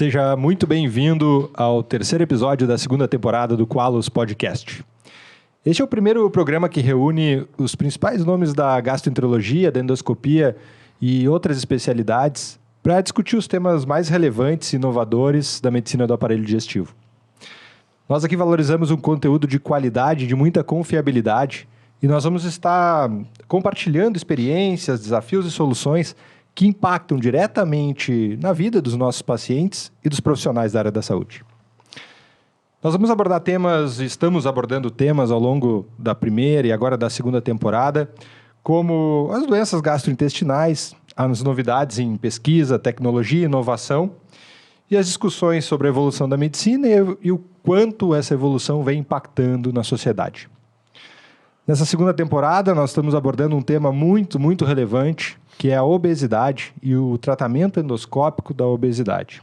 Seja muito bem-vindo ao terceiro episódio da segunda temporada do Qualos Podcast. Este é o primeiro programa que reúne os principais nomes da gastroenterologia, da endoscopia e outras especialidades para discutir os temas mais relevantes e inovadores da medicina do aparelho digestivo. Nós aqui valorizamos um conteúdo de qualidade, de muita confiabilidade, e nós vamos estar compartilhando experiências, desafios e soluções que impactam diretamente na vida dos nossos pacientes e dos profissionais da área da saúde. Nós vamos abordar estamos abordando temas ao longo da primeira e agora da segunda temporada, como as doenças gastrointestinais, as novidades em pesquisa, tecnologia e inovação, e as discussões sobre a evolução da medicina e o quanto essa evolução vem impactando na sociedade. Nessa segunda temporada, nós estamos abordando um tema muito relevante, que é a obesidade e o tratamento endoscópico da obesidade.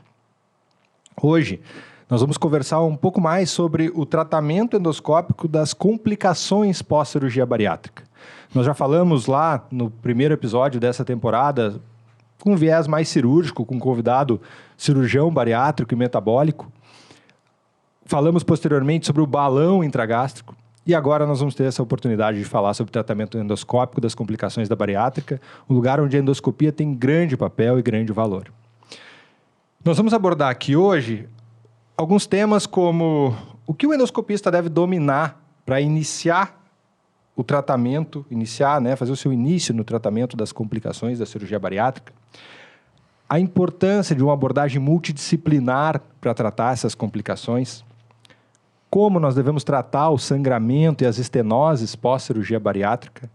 Hoje, nós vamos conversar um pouco mais sobre o tratamento endoscópico das complicações pós-cirurgia bariátrica. Nós já falamos lá no primeiro episódio dessa temporada, com um viés mais cirúrgico, com um convidado cirurgião bariátrico e metabólico. Falamos posteriormente sobre o balão intragástrico. E agora nós vamos ter essa oportunidade de falar sobre o tratamento endoscópico das complicações da bariátrica, um lugar onde a endoscopia tem grande papel e grande valor. Nós vamos abordar aqui hoje alguns temas como o que o endoscopista deve dominar para iniciar o tratamento, fazer o seu início no tratamento das complicações da cirurgia bariátrica, a importância de uma abordagem multidisciplinar para tratar essas complicações, como nós devemos tratar o sangramento e as estenoses pós-cirurgia bariátrica.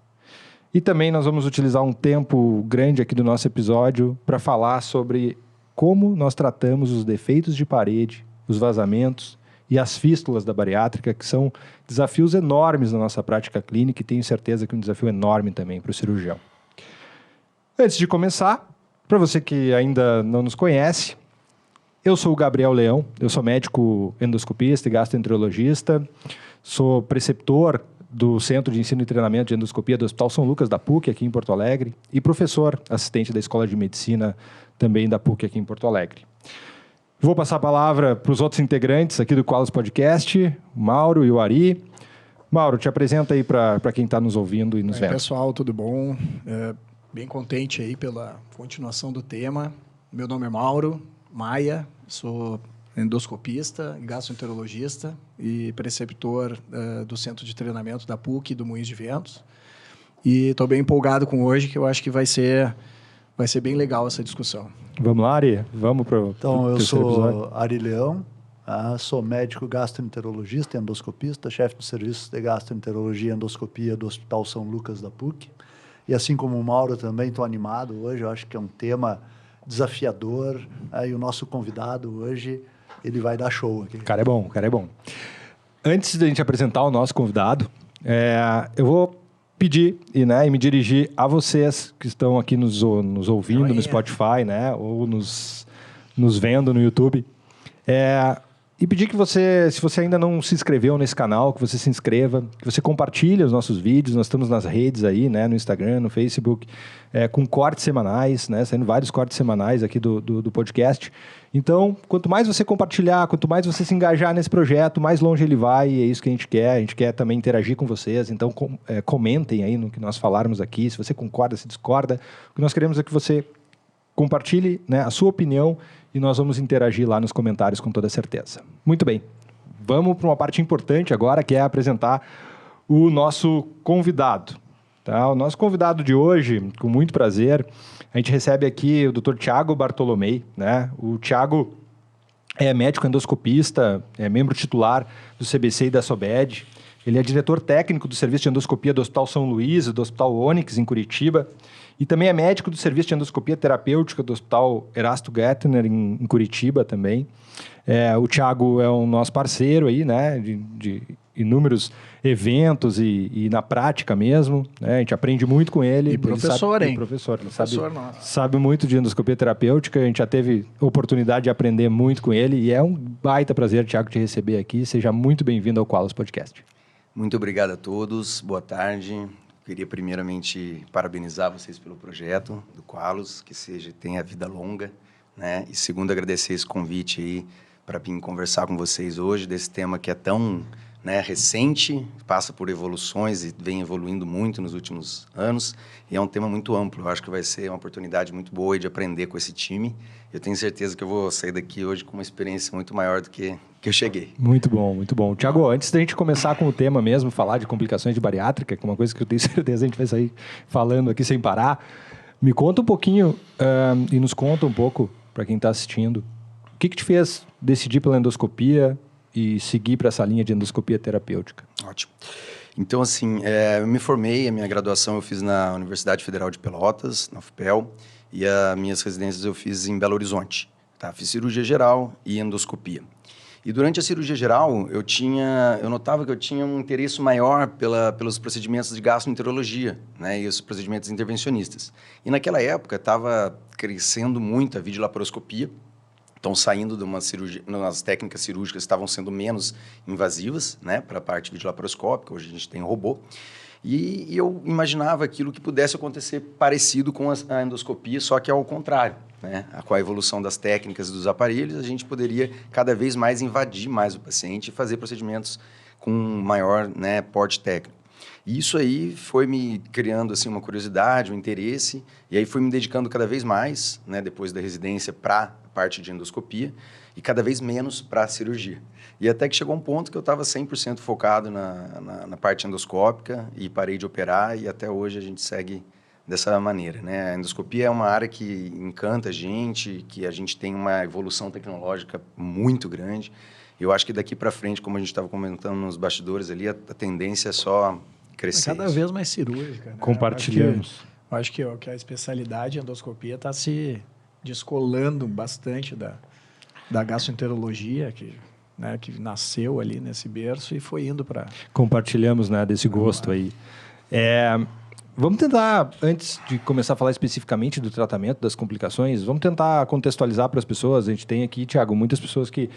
E também nós vamos utilizar um tempo grande aqui do nosso episódio para falar sobre como nós tratamos os defeitos de parede, os vazamentos e as fístulas da bariátrica, que são desafios enormes na nossa prática clínica e tenho certeza que um desafio enorme também para o cirurgião. Antes de começar, para você que ainda não nos conhece, eu sou o Gabriel Leão, eu sou médico endoscopista e gastroenterologista, sou preceptor do Centro de Ensino e Treinamento de Endoscopia do Hospital São Lucas da PUC, aqui em Porto Alegre, e professor assistente da Escola de Medicina também da PUC, aqui em Porto Alegre. Vou passar a palavra para os outros integrantes aqui do Qualos Podcast, o Mauro e o Ari. Mauro, te apresenta aí para quem está nos ouvindo e nos vendo. Pessoal, tudo bom? Bem contente aí pela continuação do tema. Meu nome é Mauro Maia, sou endoscopista, gastroenterologista e preceptor do Centro de Treinamento da PUC do Moinhos de Ventos. E estou bem empolgado com hoje, que eu acho que vai ser bem legal essa discussão. Vamos lá, Ari? Vamos para o Então, eu sou episódio. Ari Leão, sou médico gastroenterologista e endoscopista, chefe do Serviço de Gastroenterologia e Endoscopia do Hospital São Lucas da PUC. E assim como o Mauro, também estou animado hoje, eu acho que é um tema desafiador, e o nosso convidado hoje, ele vai dar show aqui. O cara é bom. Antes de a gente apresentar o nosso convidado, eu vou pedir e me dirigir a vocês que estão aqui nos ouvindo no Spotify, ou nos vendo no YouTube, e pedir que você, se você ainda não se inscreveu nesse canal, que você se inscreva, que você compartilhe os nossos vídeos. Nós estamos nas redes aí, no Instagram, no Facebook, com cortes semanais, saindo vários cortes semanais aqui do podcast. Então, quanto mais você compartilhar, quanto mais você se engajar nesse projeto, mais longe ele vai, e é isso que a gente quer. A gente quer também interagir com vocês, então comentem aí no que nós falarmos aqui, se você concorda, se discorda. O que nós queremos é que você compartilhe a sua opinião e nós vamos interagir lá nos comentários com toda certeza. Muito bem, vamos para uma parte importante agora, que é apresentar o nosso convidado. Tá? O nosso convidado de hoje, com muito prazer, a gente recebe aqui o Dr. Thiago Bartolomei. O Thiago é médico endoscopista, é membro titular do CBC e da SOBED. Ele é diretor técnico do Serviço de Endoscopia do Hospital São Luís e do Hospital Onyx, em Curitiba. E também é médico do Serviço de Endoscopia Terapêutica do Hospital Erasto Gettner, em Curitiba também. O Thiago é o nosso parceiro aí, de inúmeros eventos e na prática mesmo. A gente aprende muito com ele. E professor, hein? Professor, ele sabe muito de endoscopia terapêutica. A gente já teve oportunidade de aprender muito com ele. E é um baita prazer, Thiago, te receber aqui. Seja muito bem-vindo ao Qualos Podcast. Muito obrigado a todos. Boa tarde. Queria primeiramente parabenizar vocês pelo projeto do Qualos, que tenha vida longa, né? E segundo, agradecer esse convite aí para vir conversar com vocês hoje desse tema que é tão, né, recente, passa por evoluções e vem evoluindo muito nos últimos anos, e é um tema muito amplo. Eu acho que vai ser uma oportunidade muito boa de aprender com esse time. Eu tenho certeza que eu vou sair daqui hoje com uma experiência muito maior do que eu cheguei. Muito bom, muito bom. Tiago, antes da gente começar com o tema mesmo, falar de complicações de bariátrica, que é uma coisa que eu tenho certeza a gente vai sair falando aqui sem parar, me conta um pouquinho e nos conta um pouco, para quem está assistindo, o que te fez decidir pela endoscopia e seguir para essa linha de endoscopia terapêutica? Ótimo. Então, assim, eu me formei, a minha graduação eu fiz na Universidade Federal de Pelotas, na UFPEL, e as minhas residências eu fiz em Belo Horizonte. Tá? Fiz cirurgia geral e endoscopia. E durante a cirurgia geral, eu notava que eu tinha um interesse maior pelos procedimentos de gastroenterologia, né, e os procedimentos intervencionistas. E naquela época estava crescendo muito a videolaparoscopia. Então, saindo de uma cirurgia, as técnicas cirúrgicas estavam sendo menos invasivas, né, para a parte videolaparoscópica. Hoje a gente tem robô. E eu imaginava aquilo que pudesse acontecer parecido com a endoscopia, só que ao contrário, né? Com a evolução das técnicas e dos aparelhos, a gente poderia cada vez mais invadir mais o paciente e fazer procedimentos com maior, né, porte técnico. E isso aí foi me criando assim, uma curiosidade, um interesse, e aí fui me dedicando cada vez mais, né, depois da residência, para a parte de endoscopia, e cada vez menos para a cirurgia. E até que chegou um ponto que eu estava 100% focado na parte endoscópica e parei de operar, e até hoje a gente segue dessa maneira, né? A endoscopia é uma área que encanta a gente, que a gente tem uma evolução tecnológica muito grande. Eu acho que daqui para frente, como a gente estava comentando nos bastidores ali, a tendência é só crescer. Cada vez mais cirúrgica, né? Compartilhamos. Eu acho que a especialidade em endoscopia está se descolando bastante da gastroenterologia, né, que nasceu ali nesse berço e foi indo para... Compartilhamos, né, desse gosto aí. Vamos tentar, antes de começar a falar especificamente do tratamento, das complicações, vamos tentar contextualizar para as pessoas. A gente tem aqui, Tiago, muitas pessoas que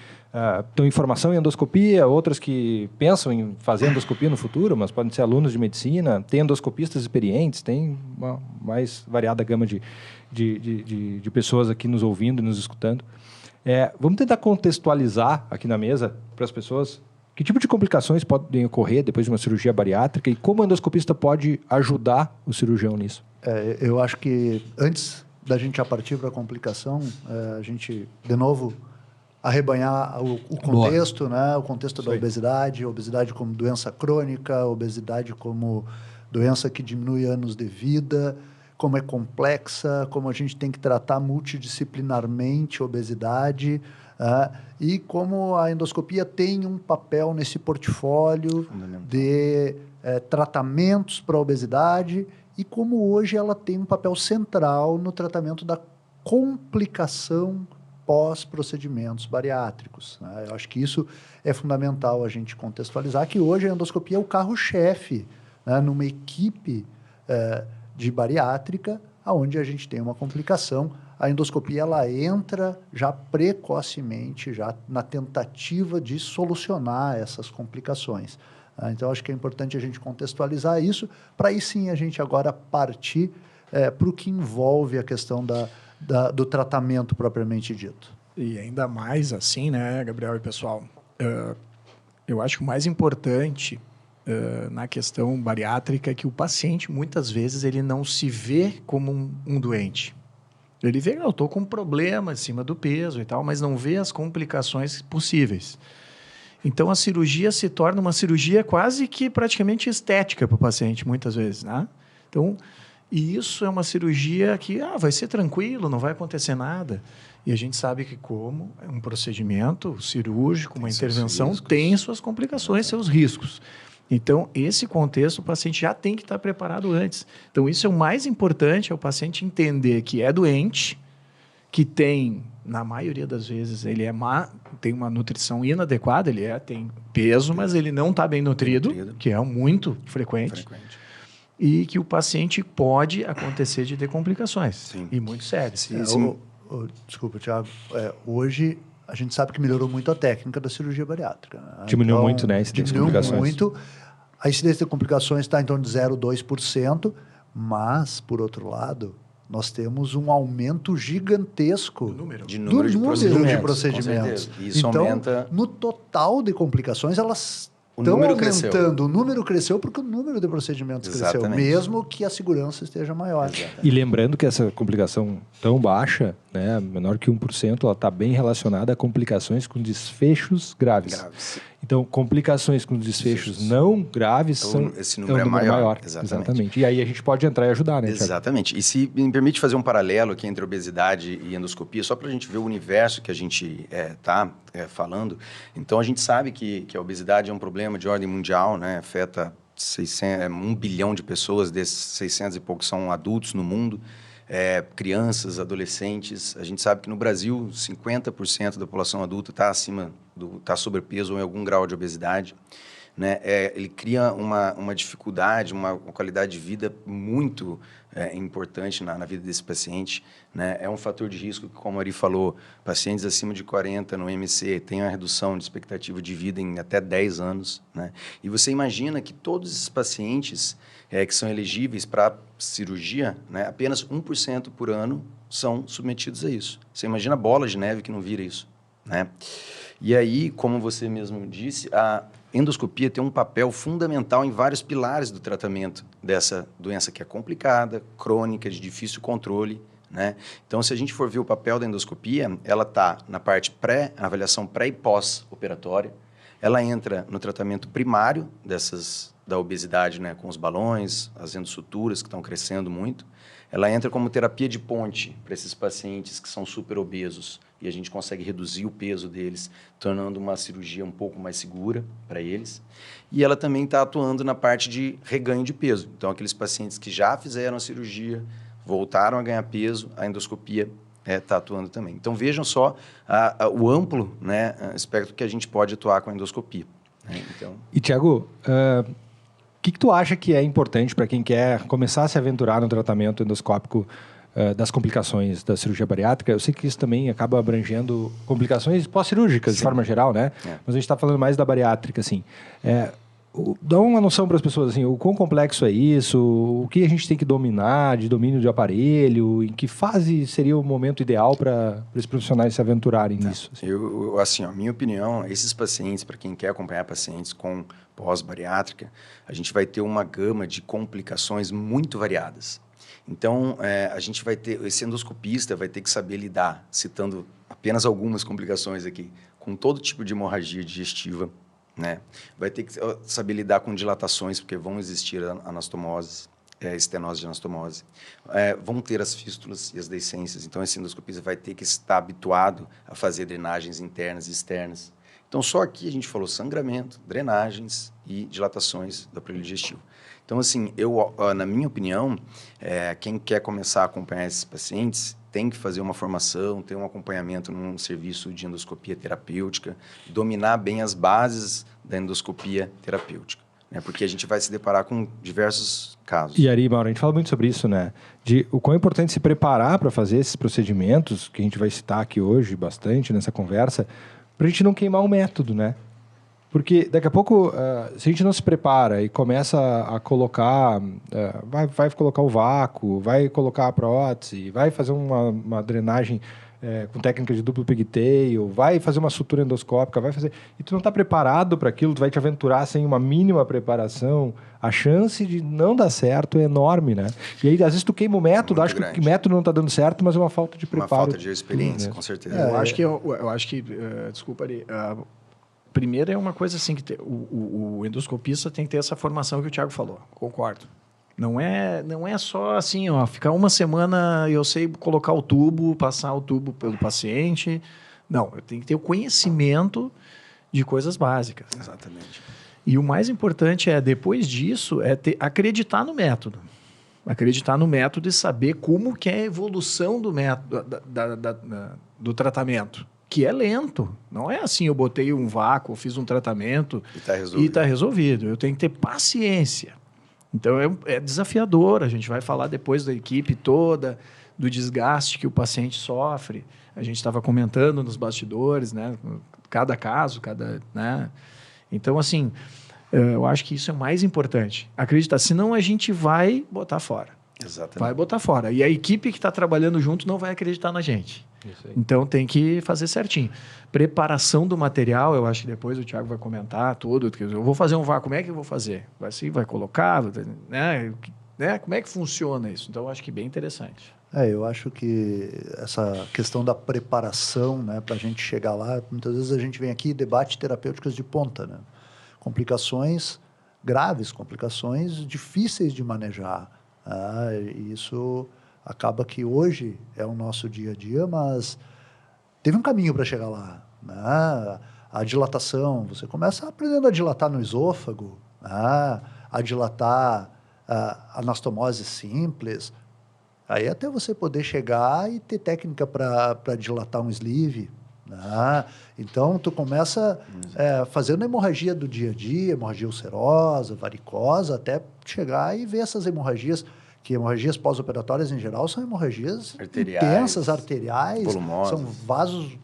estão em formação em endoscopia, outras que pensam em fazer endoscopia no futuro, mas podem ser alunos de medicina, tem endoscopistas experientes, tem uma mais variada gama de pessoas aqui nos ouvindo e nos escutando. Vamos tentar contextualizar aqui na mesa para as pessoas que tipo de complicações podem ocorrer depois de uma cirurgia bariátrica e como o endoscopista pode ajudar o cirurgião nisso? Eu acho que antes da gente já partir para a complicação, a gente, de novo, arrebanhar o contexto, né? O contexto da obesidade, obesidade como doença crônica, obesidade como doença que diminui anos de vida, como é complexa, como a gente tem que tratar multidisciplinarmente a obesidade, e como a endoscopia tem um papel nesse portfólio de tratamentos para a obesidade e como hoje ela tem um papel central no tratamento da complicação pós-procedimentos bariátricos, né? Eu acho que isso é fundamental a gente contextualizar, que hoje a endoscopia é o carro-chefe, né, numa equipe de bariátrica, onde a gente tem uma complicação. A endoscopia ela entra já precocemente, já na tentativa de solucionar essas complicações. Então, acho que é importante a gente contextualizar isso, para aí sim a gente agora partir para o que envolve a questão do tratamento propriamente dito. E ainda mais assim, né, Gabriel e pessoal, eu acho que o mais importante na questão bariátrica é que o paciente, muitas vezes, ele não se vê como um doente. Ele vê, eu estou com um problema acima do peso e tal, mas não vê as complicações possíveis. Então, a cirurgia se torna uma cirurgia quase que praticamente estética para o paciente, muitas vezes, né? Então, e isso é uma cirurgia que vai ser tranquilo, não vai acontecer nada. E a gente sabe que como é um procedimento cirúrgico, uma intervenção, tem suas complicações, seus riscos. Então, esse contexto, o paciente já tem que estar preparado antes. Então, isso é o mais importante, é o paciente entender que é doente, que tem, na maioria das vezes, ele tem uma nutrição inadequada, tem peso, mas ele não está bem nutrido, que é muito frequente. E que o paciente pode acontecer de ter complicações. Sim. E muito sérias. Desculpa, Tiago. Hoje, a gente sabe que melhorou muito a técnica da cirurgia bariátrica. Né? Diminuiu muito, né? A incidência de complicações. Muito. A incidência de complicações está em torno de 0,2%, mas, por outro lado, nós temos um aumento gigantesco de do número de procedimentos. de procedimentos. Com certeza. E isso então, aumenta... no total de complicações, elas O estão número aumentando. cresceu. O número cresceu porque o número de procedimentos cresceu, Exatamente. mesmo que a segurança esteja maior. E lembrando que essa complicação tão baixa, né, menor que 1%, ela está bem relacionada a complicações com desfechos graves. Então, complicações com desfechos não graves Então, são esse número é maior. Exatamente. E aí a gente pode entrar e ajudar, né, Thiago? Exatamente. E se me permite fazer um paralelo aqui entre obesidade e endoscopia, só para a gente ver o universo que a gente está falando. Então, a gente sabe que a obesidade é um problema de ordem mundial, né? Afeta 1 bilhão de pessoas, desses 600 e poucos são adultos no mundo. Crianças, adolescentes. A gente sabe que no Brasil 50% da população adulta está sobrepeso ou em algum grau de obesidade, né? Ele cria uma dificuldade, uma qualidade de vida muito importante na vida desse paciente, né? É um fator de risco que, como a Ari falou, pacientes acima de 40 no MC têm uma redução de expectativa de vida em até 10 anos, né? E você imagina que todos esses pacientes que são elegíveis para cirurgia, né, apenas 1% por ano são submetidos a isso. Você imagina a bola de neve que não vira isso, né? E aí, como você mesmo disse, a endoscopia tem um papel fundamental em vários pilares do tratamento dessa doença que é complicada, crônica, de difícil controle, né? Então, se a gente for ver o papel da endoscopia, ela está na parte avaliação pré e pós-operatória, ela entra no tratamento primário da obesidade, né, com os balões, as endossuturas que estão crescendo muito. Ela entra como terapia de ponte para esses pacientes que são super obesos e a gente consegue reduzir o peso deles, tornando uma cirurgia um pouco mais segura para eles. E ela também está atuando na parte de reganho de peso. Então, aqueles pacientes que já fizeram a cirurgia, voltaram a ganhar peso, a endoscopia está atuando também. Então, vejam só o amplo, né, espectro que a gente pode atuar com a endoscopia, né? Então... E, Thiago, o que tu acha que é importante para quem quer começar a se aventurar no tratamento endoscópico das complicações da cirurgia bariátrica? Eu sei que isso também acaba abrangendo complicações pós-cirúrgicas, de forma geral, né? Mas a gente está falando mais da bariátrica, assim. Dá uma noção para as pessoas, assim, o quão complexo é isso, o que a gente tem que dominar de domínio de aparelho, em que fase seria o momento ideal para esses profissionais se aventurarem nisso? Assim, minha opinião, esses pacientes, para quem quer acompanhar pacientes com pós-bariátrica, a gente vai ter uma gama de complicações muito variadas. Então, a gente vai ter, esse endoscopista vai ter que saber lidar, citando apenas algumas complicações aqui, com todo tipo de hemorragia digestiva, né? Vai ter que saber lidar com dilatações, porque vão existir anastomoses, estenose de anastomose. Vão ter as fístulas e as deiscências. Então, esse endoscopista vai ter que estar habituado a fazer drenagens internas e externas. Então, só aqui a gente falou sangramento, drenagens e dilatações do aparelho digestivo. Então, assim, na minha opinião, quem quer começar a acompanhar esses pacientes tem que fazer uma formação, ter um acompanhamento num serviço de endoscopia terapêutica, dominar bem as bases da endoscopia terapêutica, né? Porque a gente vai se deparar com diversos casos. E Ari, Mauro, a gente fala muito sobre isso, né? De o quão é importante se preparar para fazer esses procedimentos, que a gente vai citar aqui hoje bastante nessa conversa, para a gente não queimar o método, né? Porque daqui a pouco, se a gente não se prepara e começa a colocar, vai colocar o vácuo, vai colocar a prótese, vai fazer uma drenagem com técnica de duplo pigtail, vai fazer uma sutura endoscópica, e tu não está preparado para aquilo, tu vai te aventurar sem uma mínima preparação, a chance de não dar certo é enorme, né? E aí, às vezes, tu queima o método, acho que o método não está dando certo, mas é uma falta de preparo. Uma falta de experiência, com certeza. Eu acho que desculpa, Ari, primeiro é uma coisa assim, que o endoscopista tem que ter essa formação que o Thiago falou, concordo. Não é só assim, ficar uma semana eu sei colocar o tubo, passar o tubo pelo paciente. Não, eu tenho que ter o conhecimento de coisas básicas. Exatamente. E o mais importante depois disso, acreditar no método. Acreditar no método e saber como que é a evolução do método, do tratamento. Que é lento. Não é assim, eu botei um vácuo, fiz um tratamento e está resolvido. Eu tenho que ter paciência. Então, é desafiador. A gente vai falar depois da equipe toda, do desgaste que o paciente sofre. A gente estava comentando nos bastidores, né? Cada caso, né? Então, assim, eu acho que isso é mais importante. Acreditar. Senão, a gente vai botar fora. Exatamente. Vai botar fora. E a equipe que está trabalhando junto não vai acreditar na gente. Isso aí. Então tem que fazer certinho. Preparação do material, eu acho que depois o Thiago vai comentar tudo. Eu vou fazer um vácuo, como é que eu vou fazer? Vai colocar, né? Como é que funciona isso? Então eu acho que bem interessante. Eu acho que essa questão da preparação, né, para a gente chegar lá, muitas vezes a gente vem aqui e debate terapêuticas de ponta, né? Complicações graves, complicações difíceis de manejar. E isso acaba que hoje é o nosso dia a dia, mas teve um caminho para chegar lá, né? A dilatação, você começa aprendendo a dilatar no esôfago, né? A dilatar anastomose simples, aí até você poder chegar e ter técnica para dilatar um sleeve, né? Então, tu começa fazendo hemorragia do dia a dia, hemorragia ulcerosa, varicosa, até chegar e ver essas hemorragias, que hemorragias pós-operatórias em geral são hemorragias intensas, arteriais, volumosas. são vasos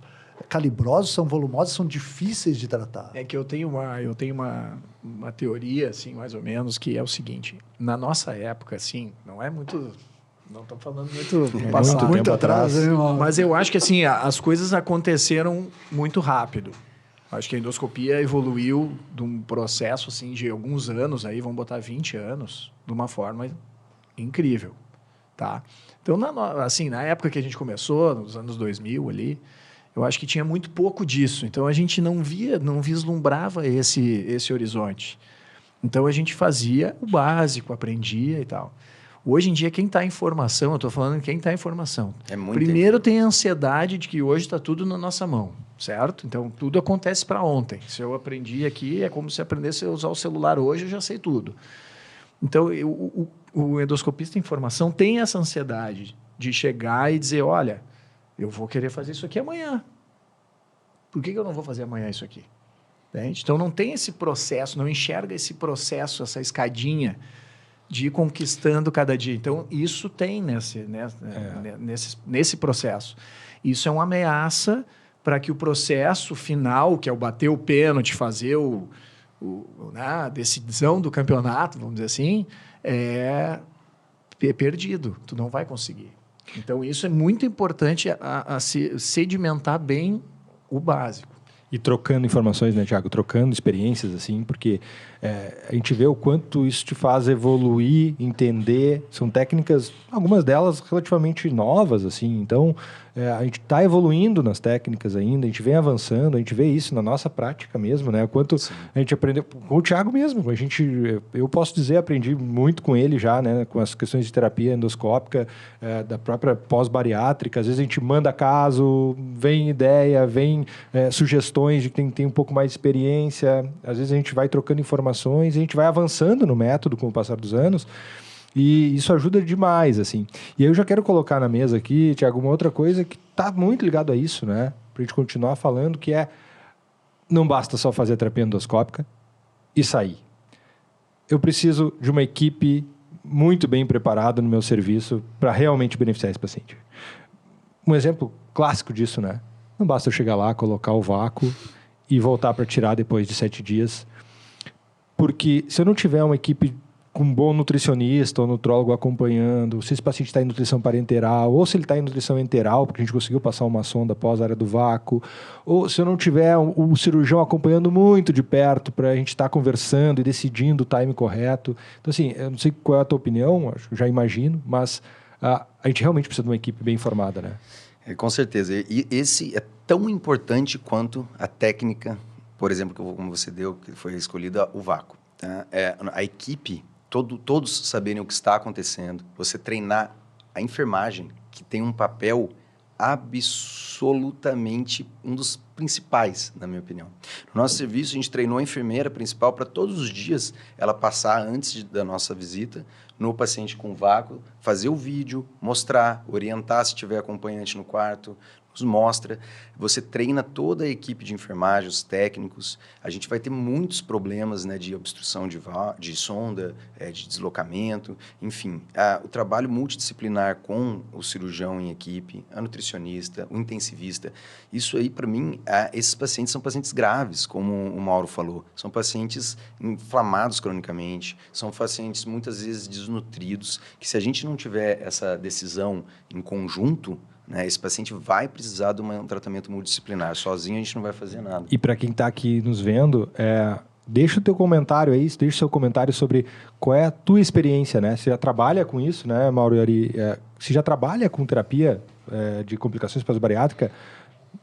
calibrosos, são volumosos, são difíceis de tratar. É que eu tenho uma teoria, assim, mais ou menos, que é o seguinte. Na nossa época, assim, não é muito... Não estou falando muito passado. Muito atrás, hein, irmão? Mas eu acho que, assim, as coisas aconteceram muito rápido. Acho que a endoscopia evoluiu de um processo, assim, de alguns anos, aí vamos botar 20 anos, de uma forma incrível, tá? Então, na época que a gente começou, nos anos 2000 ali, eu acho que tinha muito pouco disso. Então, a gente não vislumbrava esse horizonte. Então, a gente fazia o básico, aprendia e tal. Hoje em dia, quem está em formação, eu estou falando de quem está em formação. Primeiro tem a ansiedade de que hoje está tudo na nossa mão, certo? Então, tudo acontece para ontem. Se eu aprendi aqui, é como se aprendesse a usar o celular hoje, eu já sei tudo. Então, o endoscopista em formação tem essa ansiedade de chegar e dizer, olha, eu vou querer fazer isso aqui amanhã. Por que eu não vou fazer amanhã isso aqui? Entende? Então, não tem esse processo, não enxerga esse processo, essa escadinha de ir conquistando cada dia. Então, isso tem nesse processo. Isso é uma ameaça para que o processo final, que é o bater o pênalti, fazer a decisão do campeonato, vamos dizer assim, é perdido. Tu não vai conseguir. Então, isso é muito importante a sedimentar bem o básico. E trocando informações, né, Thiago? Trocando experiências, assim, porque a gente vê o quanto isso te faz evoluir, entender. São técnicas, algumas delas relativamente novas, assim. Então, a gente está evoluindo nas técnicas ainda, a gente vem avançando, a gente vê isso na nossa prática mesmo, né? O quanto a gente aprendeu com o Thiago mesmo. Eu posso dizer, aprendi muito com ele já, né? Com as questões de terapia endoscópica, da própria pós-bariátrica. Às vezes a gente manda caso, vem ideia, vem sugestões de quem tem um pouco mais de experiência. Às vezes a gente vai trocando informações, a gente vai avançando no método com o passar dos anos. E isso ajuda demais, assim. E aí eu já quero colocar na mesa aqui, Thiago, uma outra coisa que está muito ligado a isso, né? Para a gente continuar falando, que não basta só fazer a terapia endoscópica e sair. Eu preciso de uma equipe muito bem preparada no meu serviço para realmente beneficiar esse paciente. Um exemplo clássico disso, né? Não basta eu chegar lá, colocar o vácuo e voltar para tirar depois de 7 dias. Porque se eu não tiver uma equipe com um bom nutricionista ou nutrólogo acompanhando, se esse paciente está em nutrição parenteral, ou se ele está em nutrição enteral, porque a gente conseguiu passar uma sonda após a área do vácuo, ou se eu não tiver o cirurgião acompanhando muito de perto para a gente estar conversando e decidindo o time correto. Então, assim, eu não sei qual é a tua opinião, já imagino, mas a gente realmente precisa de uma equipe bem formada, né? Com certeza. E esse é tão importante quanto a técnica, por exemplo, como você deu, que foi escolhida, o vácuo. Tá? A equipe, todos saberem o que está acontecendo, você treinar a enfermagem, que tem um papel absolutamente um dos principais, na minha opinião. No nosso serviço, a gente treinou a enfermeira principal para todos os dias ela passar antes da nossa visita no paciente com vácuo, fazer o vídeo, mostrar, orientar se tiver acompanhante no quarto, nos mostra, você treina toda a equipe de enfermagem, os técnicos, a gente vai ter muitos problemas, né, de obstrução de sonda, de deslocamento, enfim, o trabalho multidisciplinar com o cirurgião em equipe, a nutricionista, o intensivista, isso aí para mim, esses pacientes são pacientes graves, como o Mauro falou, são pacientes inflamados cronicamente, são pacientes muitas vezes desnutridos, que se a gente não tiver essa decisão em conjunto, né, esse paciente vai precisar de um tratamento multidisciplinar. Sozinho a gente não vai fazer nada. E para quem está aqui nos vendo, deixa o teu comentário aí, deixa o seu comentário sobre qual é a tua experiência, né? Você já trabalha com isso, né, Mauro e Ari? Você já trabalha com terapia de complicações pós-bariátrica?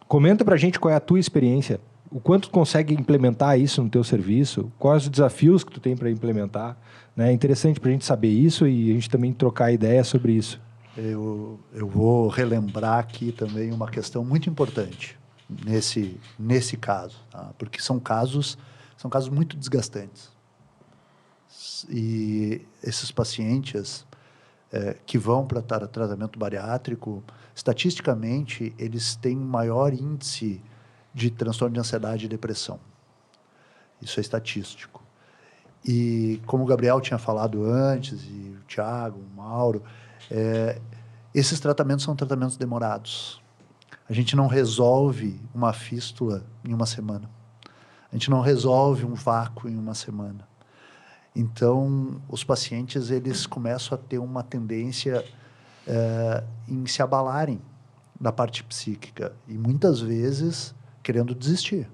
Comenta para a gente qual é a tua experiência. O quanto tu consegue implementar isso no teu serviço? Quais os desafios que tu tem para implementar? Né? É interessante para a gente saber isso e a gente também trocar ideia sobre isso. Eu vou relembrar aqui também uma questão muito importante nesse caso, tá? Porque são casos muito desgastantes. E esses pacientes que vão para tratamento bariátrico, estatisticamente, eles têm um maior índice de transtorno de ansiedade e depressão. Isso é estatístico. E como o Gabriel tinha falado antes, e o Thiago, o Mauro, esses tratamentos são tratamentos demorados. A gente não resolve uma fístula em uma semana. A gente não resolve um vácuo em uma semana. Então, os pacientes eles começam a ter uma tendência em se abalarem da parte psíquica e muitas vezes querendo desistir.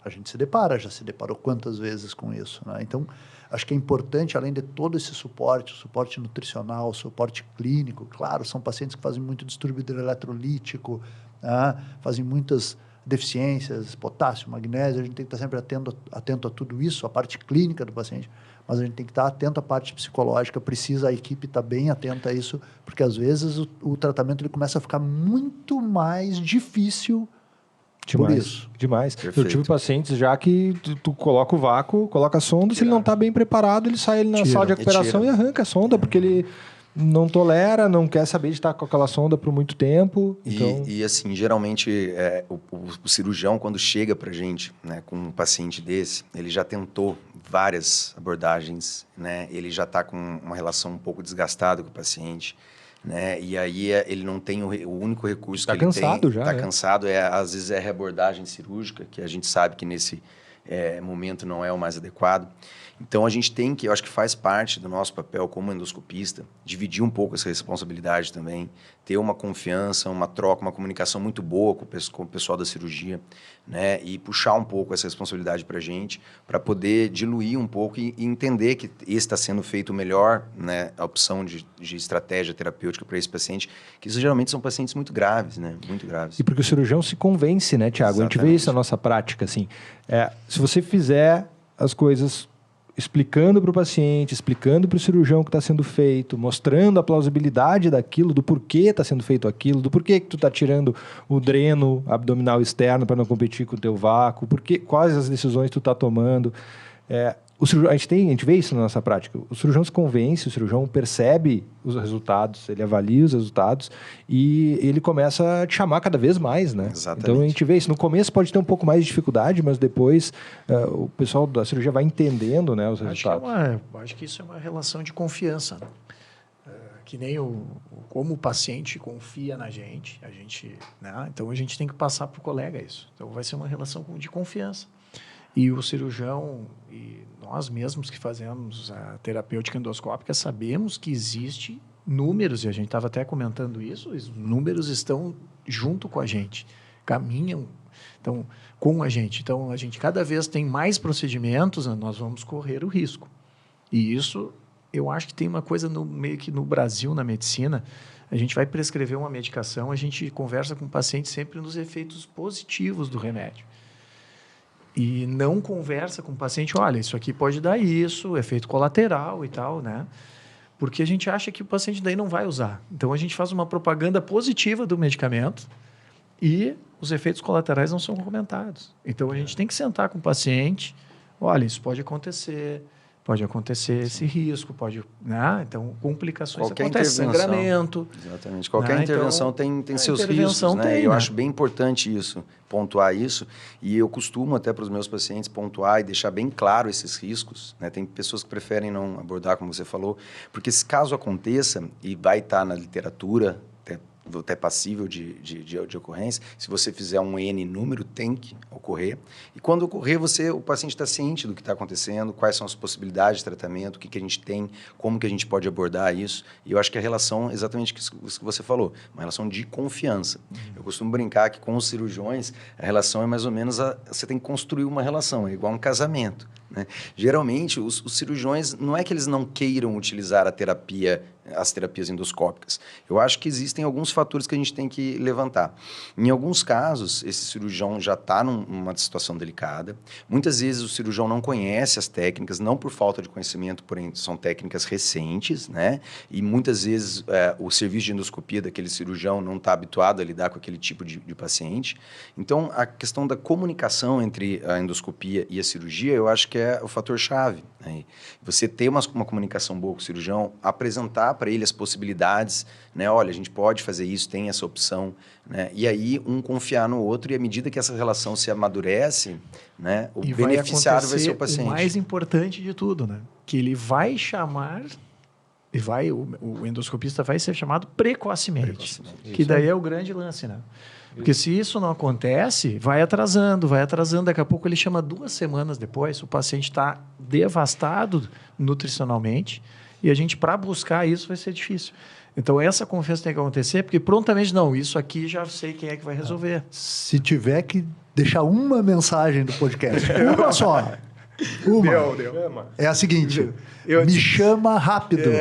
A gente já se deparou quantas vezes com isso, né? Então, acho que é importante, além de todo esse suporte, o suporte nutricional, o suporte clínico, claro, são pacientes que fazem muito distúrbio hidroeletrolítico, né? Fazem muitas deficiências, potássio, magnésio, a gente tem que estar sempre atento a tudo isso, a parte clínica do paciente, mas a gente tem que estar atento à parte psicológica, a equipe estar bem atenta a isso, porque às vezes o tratamento ele começa a ficar muito mais difícil. Demais, por isso. Demais. Perfeito. Eu tive pacientes já que tu coloca o vácuo, coloca a sonda, se ele não está bem preparado, ele sai ali na sala de recuperação e arranca a sonda, porque ele não tolera, não quer saber de estar com aquela sonda por muito tempo. Então... E assim, geralmente, o cirurgião, quando chega para a gente, né, com um paciente desse, ele já tentou várias abordagens, né, ele já está com uma relação um pouco desgastada com o paciente, né, e aí ele não tem o único recurso que ele tem. Está cansado já. Está cansado, às vezes é reabordagem cirúrgica, que a gente sabe que nesse momento não é o mais adequado. Então, a gente tem que, eu acho que faz parte do nosso papel como endoscopista, dividir um pouco essa responsabilidade também, ter uma confiança, uma troca, uma comunicação muito boa com o pessoal da cirurgia, né? E puxar um pouco essa responsabilidade para a gente, para poder diluir um pouco e entender que esse está sendo feito melhor, né? A opção de estratégia terapêutica para esse paciente, que isso geralmente são pacientes muito graves, né? Muito graves. E porque o cirurgião se convence, né, Thiago? Exatamente. A gente vê isso na nossa prática, assim. Se você fizer as coisas explicando para o paciente, explicando para o cirurgião o que está sendo feito, mostrando a plausibilidade daquilo, do porquê está sendo feito aquilo, do porquê que tu está tirando o dreno abdominal externo para não competir com o teu vácuo, quais as decisões tu está tomando. A gente vê isso na nossa prática. O cirurgião se convence, o cirurgião percebe os resultados, ele avalia os resultados e ele começa a te chamar cada vez mais, né? Exatamente. Então a gente vê isso. No começo pode ter um pouco mais de dificuldade, mas depois o pessoal da cirurgia vai entendendo, né, os resultados. Acho que isso é uma relação de confiança, né? Que nem como o paciente confia na gente, né? Então a gente tem que passar para o colega isso. Então vai ser uma relação de confiança. E o cirurgião e nós mesmos que fazemos a terapêutica endoscópica sabemos que existe números, e a gente estava até comentando isso, os números estão junto com a gente, caminham com a gente. Então, a gente cada vez tem mais procedimentos, nós vamos correr o risco. E isso, eu acho que tem uma coisa meio que no Brasil, na medicina, a gente vai prescrever uma medicação, a gente conversa com o paciente sempre nos efeitos positivos do remédio. E não conversa com o paciente, olha, isso aqui pode dar isso, efeito colateral e tal, né? Porque a gente acha que o paciente daí não vai usar. Então, a gente faz uma propaganda positiva do medicamento e os efeitos colaterais não são comentados. Então, a gente tem que sentar com o paciente, olha, isso pode acontecer, pode acontecer esse risco, pode, né? Então, complicações Qualquer acontecem, intervenção. sangramento. Exatamente. Qualquer Né? intervenção Então, tem a seus intervenção riscos, né? tem, Eu né? acho bem importante isso, pontuar isso. E eu costumo até para os meus pacientes pontuar e deixar bem claro esses riscos, né? Tem pessoas que preferem não abordar, como você falou, porque se caso aconteça, e vai estar na literatura, até passível de ocorrência, se você fizer um N número, tem que ocorrer. E quando ocorrer, o paciente está ciente do que está acontecendo, quais são as possibilidades de tratamento, o que a gente tem, como que a gente pode abordar isso. E eu acho que a relação, exatamente isso que você falou, uma relação de confiança. Eu costumo brincar que com os cirurgiões, a relação é mais ou menos, você tem que construir uma relação, é igual um casamento. Né? Geralmente, os cirurgiões, não é que eles não queiram utilizar as terapias endoscópicas. Eu acho que existem alguns fatores que a gente tem que levantar. Em alguns casos, esse cirurgião já está numa situação delicada. Muitas vezes o cirurgião não conhece as técnicas, não por falta de conhecimento, porém são técnicas recentes, né? E muitas vezes o serviço de endoscopia daquele cirurgião não está habituado a lidar com aquele tipo de paciente. Então, a questão da comunicação entre a endoscopia e a cirurgia, eu acho que é o fator-chave. Né? Você ter uma comunicação boa com o cirurgião, apresentar para ele as possibilidades, né? Olha, a gente pode fazer isso, tem essa opção, né? E aí um confiar no outro, e à medida que essa relação se amadurece, né? O beneficiário vai ser o paciente. O mais importante de tudo, né? Que ele vai chamar, o endoscopista vai ser chamado precocemente. Que daí é o grande lance, né? Porque se isso não acontece, vai atrasando. Daqui a pouco ele chama 2 semanas depois, o paciente está devastado nutricionalmente, e a gente, para buscar isso, vai ser difícil. Então, essa confiança tem que acontecer, porque prontamente, não, isso aqui já sei quem é que vai resolver. Se tiver que deixar uma mensagem do podcast, uma só. Deu. É a seguinte, me chama rápido,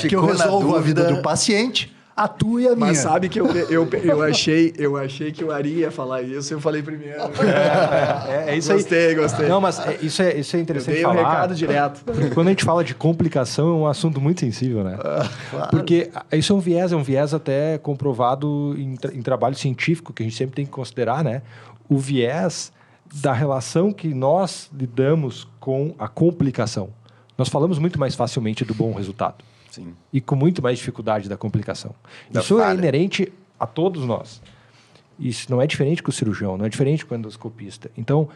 que eu resolvo a vida do paciente, a tua e a minha. Mas sabe que eu achei que o Ari ia falar isso, eu falei primeiro. É isso aí. Gostei. Não, mas isso é interessante eu dei falar. Um recado direto. Porque quando a gente fala de complicação, é um assunto muito sensível, né? Claro. Porque isso é um viés até comprovado em trabalho científico, que a gente sempre tem que considerar, né? O viés da relação que nós lidamos com a complicação. Nós falamos muito mais facilmente do bom resultado. Sim. E com muito mais dificuldade da complicação. Da Isso falha. é inerente a todos nós. Isso não é diferente com o cirurgião, não é diferente com o endoscopista. Então,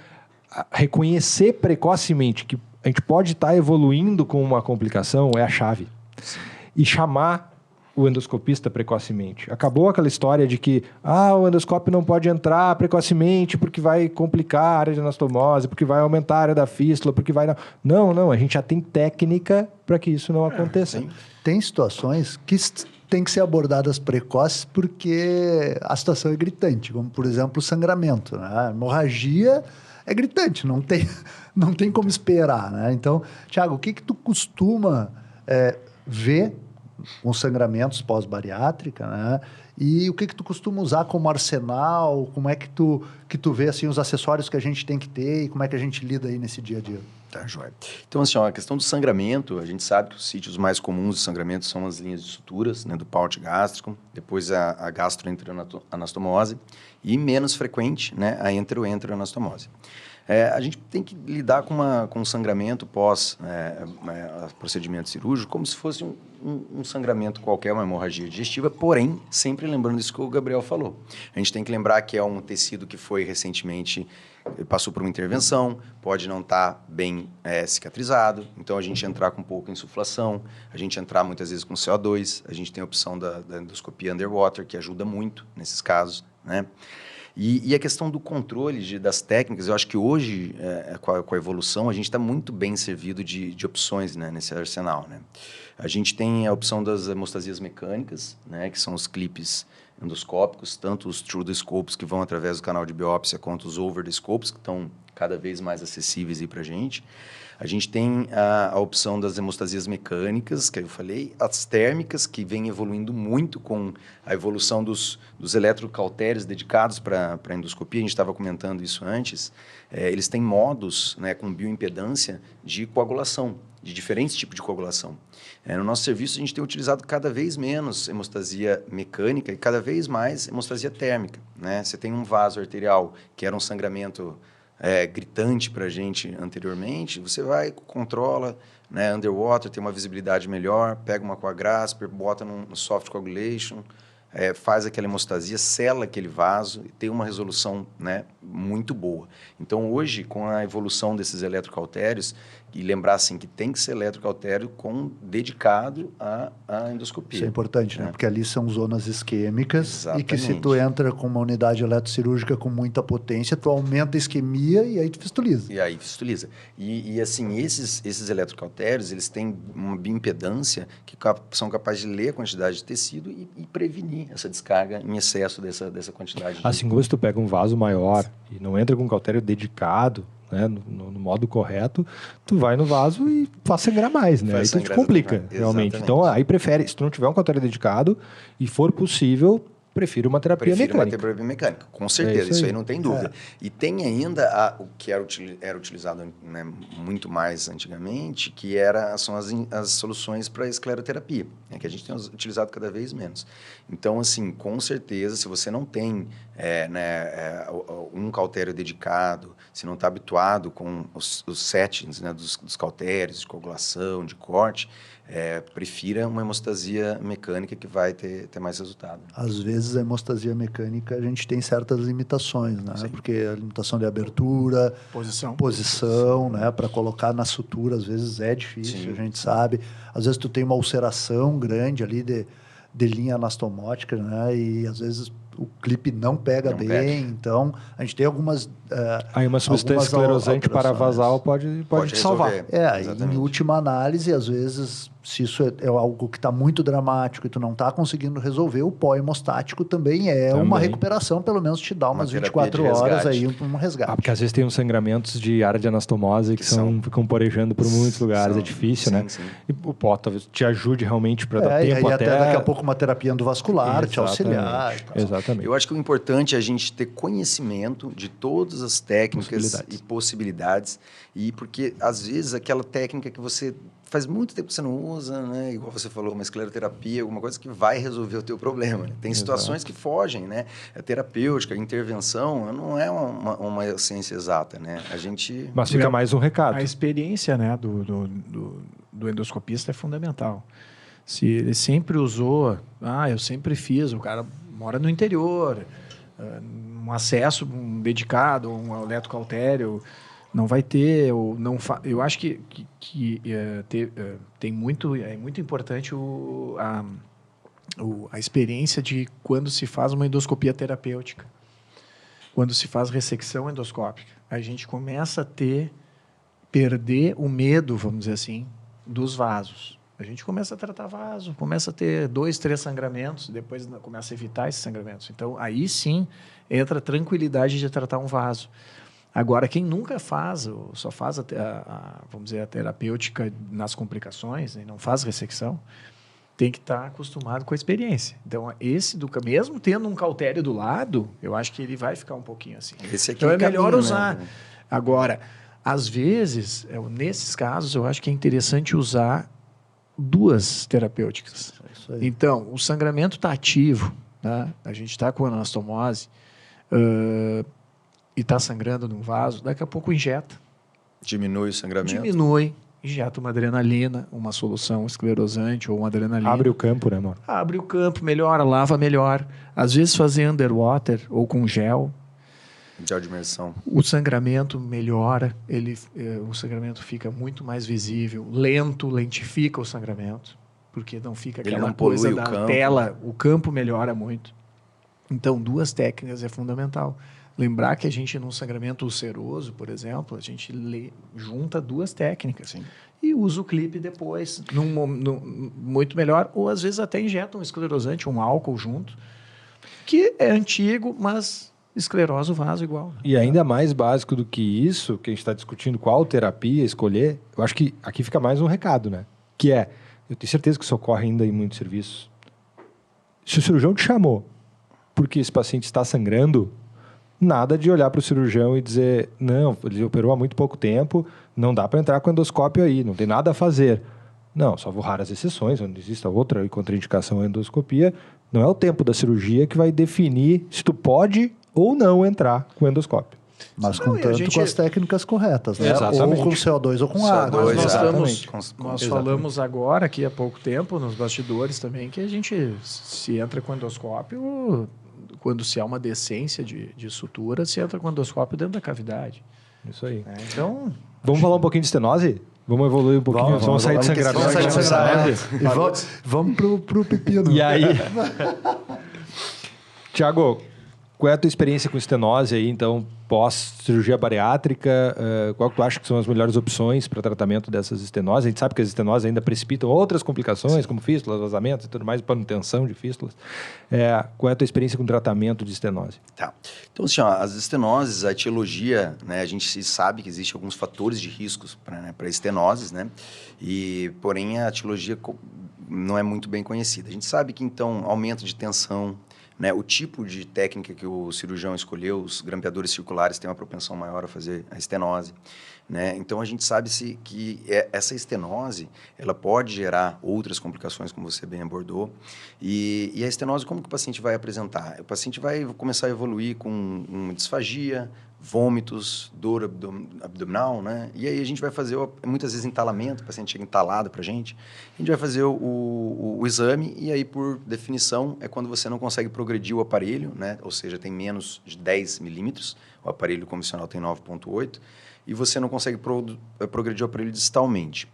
reconhecer precocemente que a gente pode estar evoluindo com uma complicação é a chave. Sim. E chamar o endoscopista precocemente. Acabou aquela história de que o endoscópio não pode entrar precocemente porque vai complicar a área de anastomose, porque vai aumentar a área da fístula, porque vai... Não, a gente já tem técnica para que isso não aconteça. Sim. Tem situações que têm que ser abordadas precoces porque a situação é gritante, como, por exemplo, o sangramento. Né? A hemorragia é gritante, não tem como esperar. Né? Então, Thiago, o que tu costuma ver com sangramentos pós-bariátrica, né? E o que tu costuma usar como arsenal? Como é que tu vê assim, os acessórios que a gente tem que ter e como é que a gente lida aí nesse dia a dia? Tá, joia. Então, assim, a questão do sangramento, a gente sabe que os sítios mais comuns de sangramento são as linhas de suturas, né, do paute gástrico, depois a gastroenteroanastomose e, menos frequente, né, a enteroanastomose. A gente tem que lidar com um sangramento pós procedimento cirúrgico como se fosse um sangramento qualquer, uma hemorragia digestiva, porém, sempre lembrando isso que o Gabriel falou. A gente tem que lembrar que é um tecido que foi recentemente, passou por uma intervenção, pode não estar bem cicatrizado, então a gente entrar com pouca insuflação, a gente entrar muitas vezes com CO2, a gente tem a opção da endoscopia underwater, que ajuda muito nesses casos, né? E a questão do controle das técnicas, eu acho que hoje, com a evolução, a gente está muito bem servido de opções, né, nesse arsenal. Né? A gente tem a opção das hemostasias mecânicas, né, que são os clipes endoscópicos, tanto os through the scopes, que vão através do canal de biópsia, quanto os over the scopes, que estão cada vez mais acessíveis para a gente. A gente tem a opção das hemostasias mecânicas, que eu falei, as térmicas, que vem evoluindo muito com a evolução dos eletrocauteres dedicados para a endoscopia. A gente estava comentando isso antes. Eles têm modos, né, com bioimpedância de coagulação, de diferentes tipos de coagulação. No nosso serviço, a gente tem utilizado cada vez menos hemostasia mecânica e cada vez mais hemostasia térmica. Né? Você tem um vaso arterial, que era um sangramento gritante para a gente anteriormente, você vai, controla, né, underwater, tem uma visibilidade melhor, pega uma Coagrasper, bota no soft coagulation, faz aquela hemostasia, sela aquele vaso e tem uma resolução, né, muito boa. Então, hoje, com a evolução desses eletrocautérios, e lembrar assim que tem que ser eletrocautério dedicado à endoscopia. Isso é importante, né? Porque ali são zonas isquêmicas. Exatamente. E que se tu entra com uma unidade eletrocirúrgica com muita potência, tu aumenta a isquemia e aí tu fistuliza. E aí fistuliza. E assim, esses eletrocautérios, eles têm uma bioimpedância que são capazes de ler a quantidade de tecido e prevenir essa descarga em excesso dessa quantidade. Assim como se tu pega um vaso maior e não entra com um cautério dedicado, né, no modo correto, tu vai no vaso e faz sangrar mais, né? Aí tu te complica, realmente. Exatamente. Então, aí prefere, se tu não tiver um cautério dedicado e for possível, prefiro uma terapia mecânica. Uma terapia mecânica, com certeza, isso aí não tem dúvida. E tem ainda o que era utilizado, né, muito mais antigamente, que são as soluções para escleroterapia, né, que a gente tem utilizado cada vez menos. Então, assim, com certeza, se você não tem um cautério dedicado, se não está habituado com os settings, né, dos cautérios, de coagulação, de corte, prefira uma hemostasia mecânica que vai ter mais resultado. Às vezes, a hemostasia mecânica, a gente tem certas limitações, né? Sim. Porque a limitação de abertura, posição, né? Para colocar na sutura, às vezes é difícil, Sim. a gente sabe. Às vezes, tu tem uma ulceração grande ali de linha anastomótica, né? E às vezes o clipe não pega bem. Então, a gente tem algumas... Aí uma substância esclerosante paravasal pode te salvar. Em última análise, às vezes, se isso é algo que está muito dramático e tu não está conseguindo resolver, o pó hemostático também uma recuperação, pelo menos te dá umas 24 horas aí um resgate. Porque às vezes tem uns sangramentos de área de anastomose que ficam porejando por muitos lugares, é difícil, né? Sim. E o pó talvez te ajude realmente para dar tempo e até daqui a pouco uma terapia endovascular, te auxiliar. Exatamente. Eu acho que o importante é a gente ter conhecimento de todas as técnicas e possibilidades, e porque às vezes aquela técnica que você faz muito tempo que você não usa, né? Igual você falou, uma escleroterapia, alguma coisa que vai resolver o teu problema. Tem situações que fogem, né? A terapêutica, a intervenção, não é uma ciência exata, né? Mas fica mais um recado. A experiência, né, do endoscopista é fundamental. Se ele sempre usou, eu sempre fiz, o cara mora no interior, um acesso dedicado, um eletrocautério, não vai ter, ou não eu acho que é muito importante a experiência de quando se faz uma endoscopia terapêutica, quando se faz ressecção endoscópica. A gente começa a perder o medo, vamos dizer assim, dos vasos. A gente começa a tratar vaso, começa a ter 2, 3 sangramentos, depois começa a evitar esses sangramentos. Então, aí sim, entra a tranquilidade de tratar um vaso. Agora, quem nunca faz, ou só faz vamos dizer, a terapêutica nas complicações, e não faz ressecção, tem que estar acostumado com a experiência. Então, mesmo tendo um cautério do lado, eu acho que ele vai ficar um pouquinho assim. Então, é melhor usar. Né? Agora, às vezes, nesses casos, eu acho que é interessante usar 2 terapêuticas. Então, o sangramento está ativo, né? A gente está com anastomose e está sangrando num vaso, daqui a pouco injeta. Diminui o sangramento. Injeta uma adrenalina, uma solução esclerosante ou uma adrenalina. Abre o campo, né, amor? Abre o campo, melhora, lava melhor. Às vezes fazer underwater ou com gel. Gel de imersão. O sangramento melhora, o sangramento fica muito mais visível, lentifica o sangramento, porque não fica aquela coisa da tela, o campo melhora muito. Então, 2 técnicas é fundamental. Lembrar que a gente, num sangramento ulceroso, por exemplo, a gente junta 2 técnicas. Sim. E usa o clipe depois, muito melhor, ou às vezes até injeta um esclerosante, um álcool junto, que é antigo, mas esclerosa o vaso igual. E ainda mais básico do que isso, que a gente está discutindo qual terapia escolher, eu acho que aqui fica mais um recado, né? Que eu tenho certeza que isso ocorre ainda em muitos serviços. Se o cirurgião te chamou porque esse paciente está sangrando, nada de olhar para o cirurgião e dizer, não, ele operou há muito pouco tempo, não dá para entrar com endoscópio aí, não tem nada a fazer. Não, salvo raras exceções, onde exista outra contraindicação à endoscopia, não é o tempo da cirurgia que vai definir se tu pode ou não entrar com endoscópio. Mas Não, e a contanto gente- com as técnicas corretas, né? Exatamente. Ou com CO2 ou com CO2, água. Mas nós, exatamente. nós Exatamente. falamos agora, aqui há pouco tempo, nos bastidores também, que a gente se entra com endoscópio, quando se há uma decência de sutura, se entra com endoscópio dentro da cavidade. Isso aí. Né? Então, Vamos falar um pouquinho de estenose? Vamos evoluir um pouquinho, vamos sair de sangramento. Vamos sair de vamos sangramento. E vamos pro pepino. E aí... Tiago, qual é a tua experiência com estenose aí, então, pós-cirurgia bariátrica? Qual que tu acha que são as melhores opções para tratamento dessas estenoses? A gente sabe que as estenoses ainda precipitam outras complicações, como fístulas, vazamentos e tudo mais, manutenção de fístulas. Qual é a tua experiência com tratamento de estenose? Tá. Então, assim, ó, as estenoses, a etiologia, né, a gente sabe que existem alguns fatores de riscos para estenoses, né? Porém, a etiologia não é muito bem conhecida. A gente sabe que, então, aumento de tensão, né, o tipo de técnica que o cirurgião escolheu, os grampeadores circulares têm uma propensão maior a fazer a estenose. Né? Então, a gente sabe que essa estenose ela pode gerar outras complicações, como você bem abordou. E a estenose, como que o paciente vai apresentar? O paciente vai começar a evoluir com uma disfagia, vômitos, dor abdominal, né? E aí a gente vai fazer, muitas vezes, entalamento, o paciente chega entalado para a gente vai fazer o exame e aí, por definição, é quando você não consegue progredir o aparelho, né? Ou seja, tem menos de 10 milímetros, o aparelho convencional tem 9,8, e você não consegue progredir o aparelho distalmente.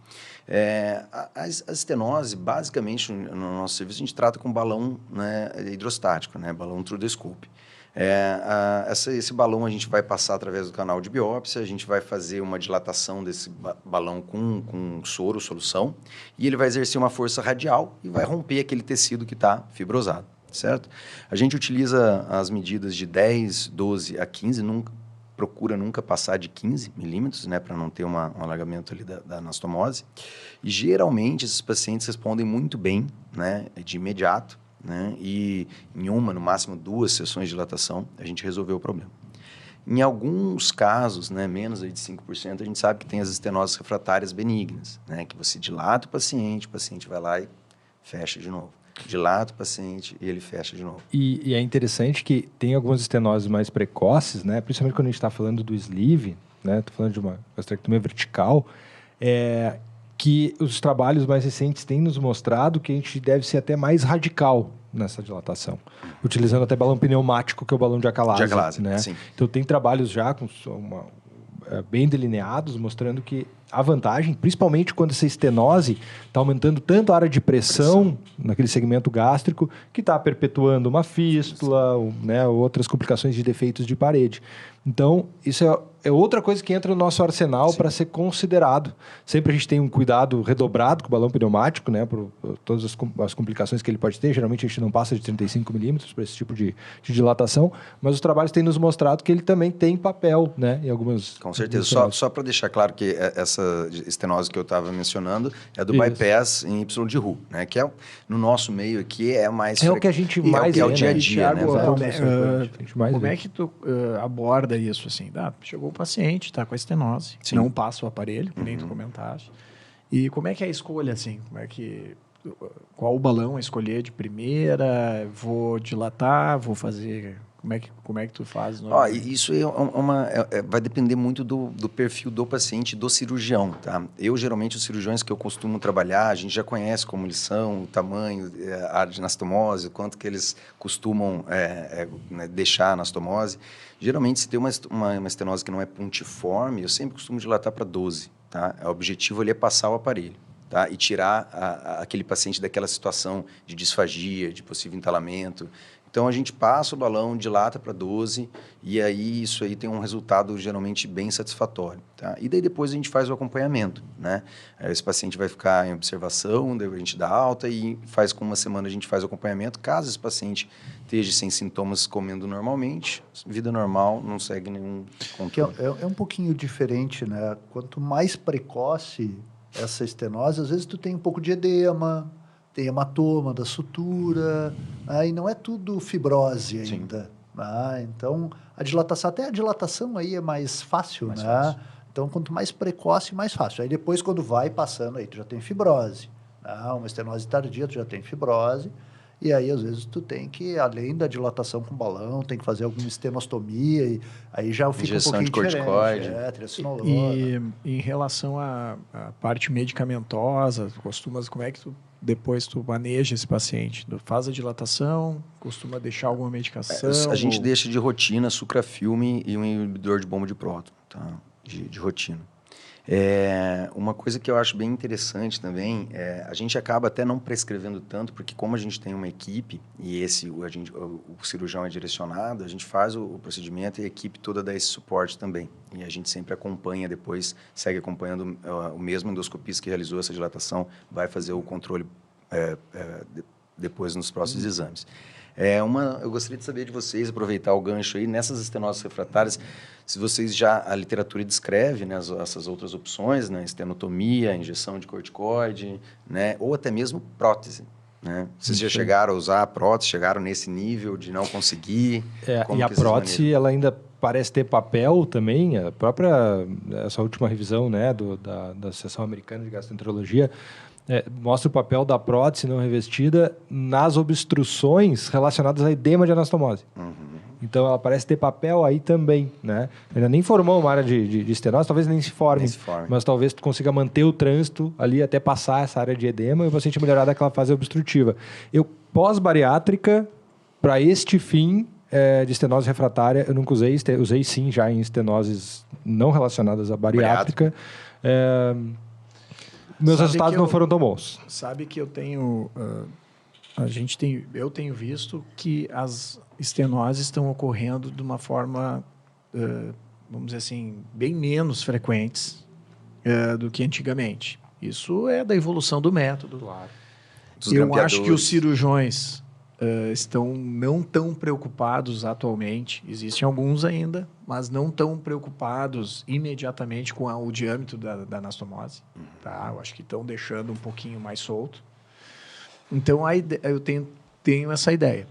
A estenose, basicamente, no nosso serviço, a gente trata com balão, né, hidrostático, né, balão through the scope. Esse balão a gente vai passar através do canal de biópsia, a gente vai fazer uma dilatação desse balão com soro, solução, e ele vai exercer uma força radial e vai romper aquele tecido que está fibrosado, certo? A gente utiliza as medidas de 10, 12 a 15, procura nunca passar de 15 milímetros, né, para não ter um alargamento ali da anastomose. E geralmente esses pacientes respondem muito bem, né, de imediato, né, e em no máximo 2 sessões de dilatação, a gente resolveu o problema. Em alguns casos, né, menos aí de 5%, a gente sabe que tem as estenoses refratárias benignas, né, que você dilata o paciente vai lá e fecha de novo. Dilata o paciente e ele fecha de novo. E é interessante que tem algumas estenoses mais precoces, né? Principalmente quando a gente está falando do sleeve, né? Estou falando de uma gastrectomia vertical, que os trabalhos mais recentes têm nos mostrado que a gente deve ser até mais radical nessa dilatação, utilizando até balão pneumático, que é o balão de Acalase, né? Sim. Então tem trabalhos já com bem delineados, mostrando que a vantagem, principalmente quando essa estenose está aumentando tanto a área de pressão naquele segmento gástrico, que está perpetuando uma fístula, né, outras complicações de defeitos de parede. Então, isso é outra coisa que entra no nosso arsenal para ser considerado. Sempre a gente tem um cuidado redobrado com o balão pneumático, né, por todas as complicações que ele pode ter. Geralmente a gente não passa de 35 milímetros para esse tipo de dilatação, mas os trabalhos têm nos mostrado que ele também tem papel, né, em algumas... Com certeza. Só para deixar claro que essa estenose que eu estava mencionando é do bypass em Y de Roux, né, que no nosso meio aqui é mais... É o que a gente mais é o vê, dia a né? dia, né? Thiago, como é que tu aborda isso assim? Chegou o paciente, está com a estenose, Sim. não passa o aparelho, que nem tu comentaste. E como é que é a escolha, assim? Qual o balão escolher de primeira? Vou dilatar, vou fazer... Como é que tu faz? Isso vai depender muito do perfil do paciente e do cirurgião, tá? Geralmente, os cirurgiões que eu costumo trabalhar, a gente já conhece como eles são, o tamanho, a área de anastomose, o quanto que eles costumam né, deixar a anastomose. Geralmente, se tem uma estenose que não é pontiforme, eu sempre costumo dilatar para 12, tá? O objetivo ali é passar o aparelho, tá? E tirar aquele paciente daquela situação de disfagia, de possível entalamento. Então, a gente passa o balão, dilata para 12, e aí isso aí tem um resultado geralmente bem satisfatório, tá? E daí depois a gente faz o acompanhamento, né? Esse paciente vai ficar em observação, daí a gente dá alta e com uma semana a gente faz o acompanhamento. Caso esse paciente esteja sem sintomas, comendo normalmente, vida normal, não segue nenhum controle. É um pouquinho diferente, né? Quanto mais precoce essa estenose, às vezes tu tem um pouco de edema, tem hematoma da sutura, e não é tudo fibrose ainda. Então, até a dilatação aí é mais fácil, fácil. Então, quanto mais precoce, mais fácil. Aí depois, quando vai passando, aí tu já tem fibrose. Uma estenose tardia, tu já tem fibrose. E aí, às vezes, tu tem que, além da dilatação com balão, tem que fazer alguma estenostomia, e aí já fica Injeção um pouquinho de corticoide. diferente. Triacinolona. E em relação à parte medicamentosa, como é que depois tu maneja esse paciente? Tu faz a dilatação, costuma deixar alguma medicação? A gente deixa de rotina sucrafilme e um inibidor de bomba de próton, tá? De rotina. Uma coisa que eu acho bem interessante também, a gente acaba até não prescrevendo tanto, porque como a gente tem uma equipe e o cirurgião é direcionado, a gente faz o procedimento e a equipe toda dá esse suporte também. E a gente sempre acompanha depois, segue acompanhando o mesmo endoscopista que realizou essa dilatação, vai fazer o controle depois nos próximos exames. Eu gostaria de saber de vocês, aproveitar o gancho aí, nessas estenoses refratárias, se vocês a literatura descreve, né, essas outras opções, né, estenotomia, injeção de corticoide, né, ou até mesmo prótese, né? Vocês já chegaram a usar a prótese, chegaram nesse nível de não conseguir? E a prótese, ela ainda parece ter papel também, essa última revisão, né, da Associação Americana de Gastroenterologia, mostra o papel da prótese não revestida nas obstruções relacionadas a edema de anastomose. Então, ela parece ter papel aí também, né? Ainda nem formou uma área de estenose, talvez nem se forme. Mas talvez tu consiga manter o trânsito ali até passar essa área de edema e o paciente melhorar daquela fase obstrutiva. Eu, pós-bariátrica, para este fim de estenose refratária, eu nunca usei. Usei sim já em estenoses não relacionadas à bariátrica. Meus resultados não foram tão bons. Sabe que eu tenho... eu tenho visto que as estenoses estão ocorrendo de uma forma, vamos dizer assim, bem menos frequentes do que antigamente. Isso é da evolução do método. Claro. Eu acho que os cirurgiões estão não tão preocupados atualmente. Existem alguns ainda, mas não tão preocupados imediatamente com o diâmetro da anastomose. Tá? Eu acho que estão deixando um pouquinho mais solto. Então, eu tenho essa ideia.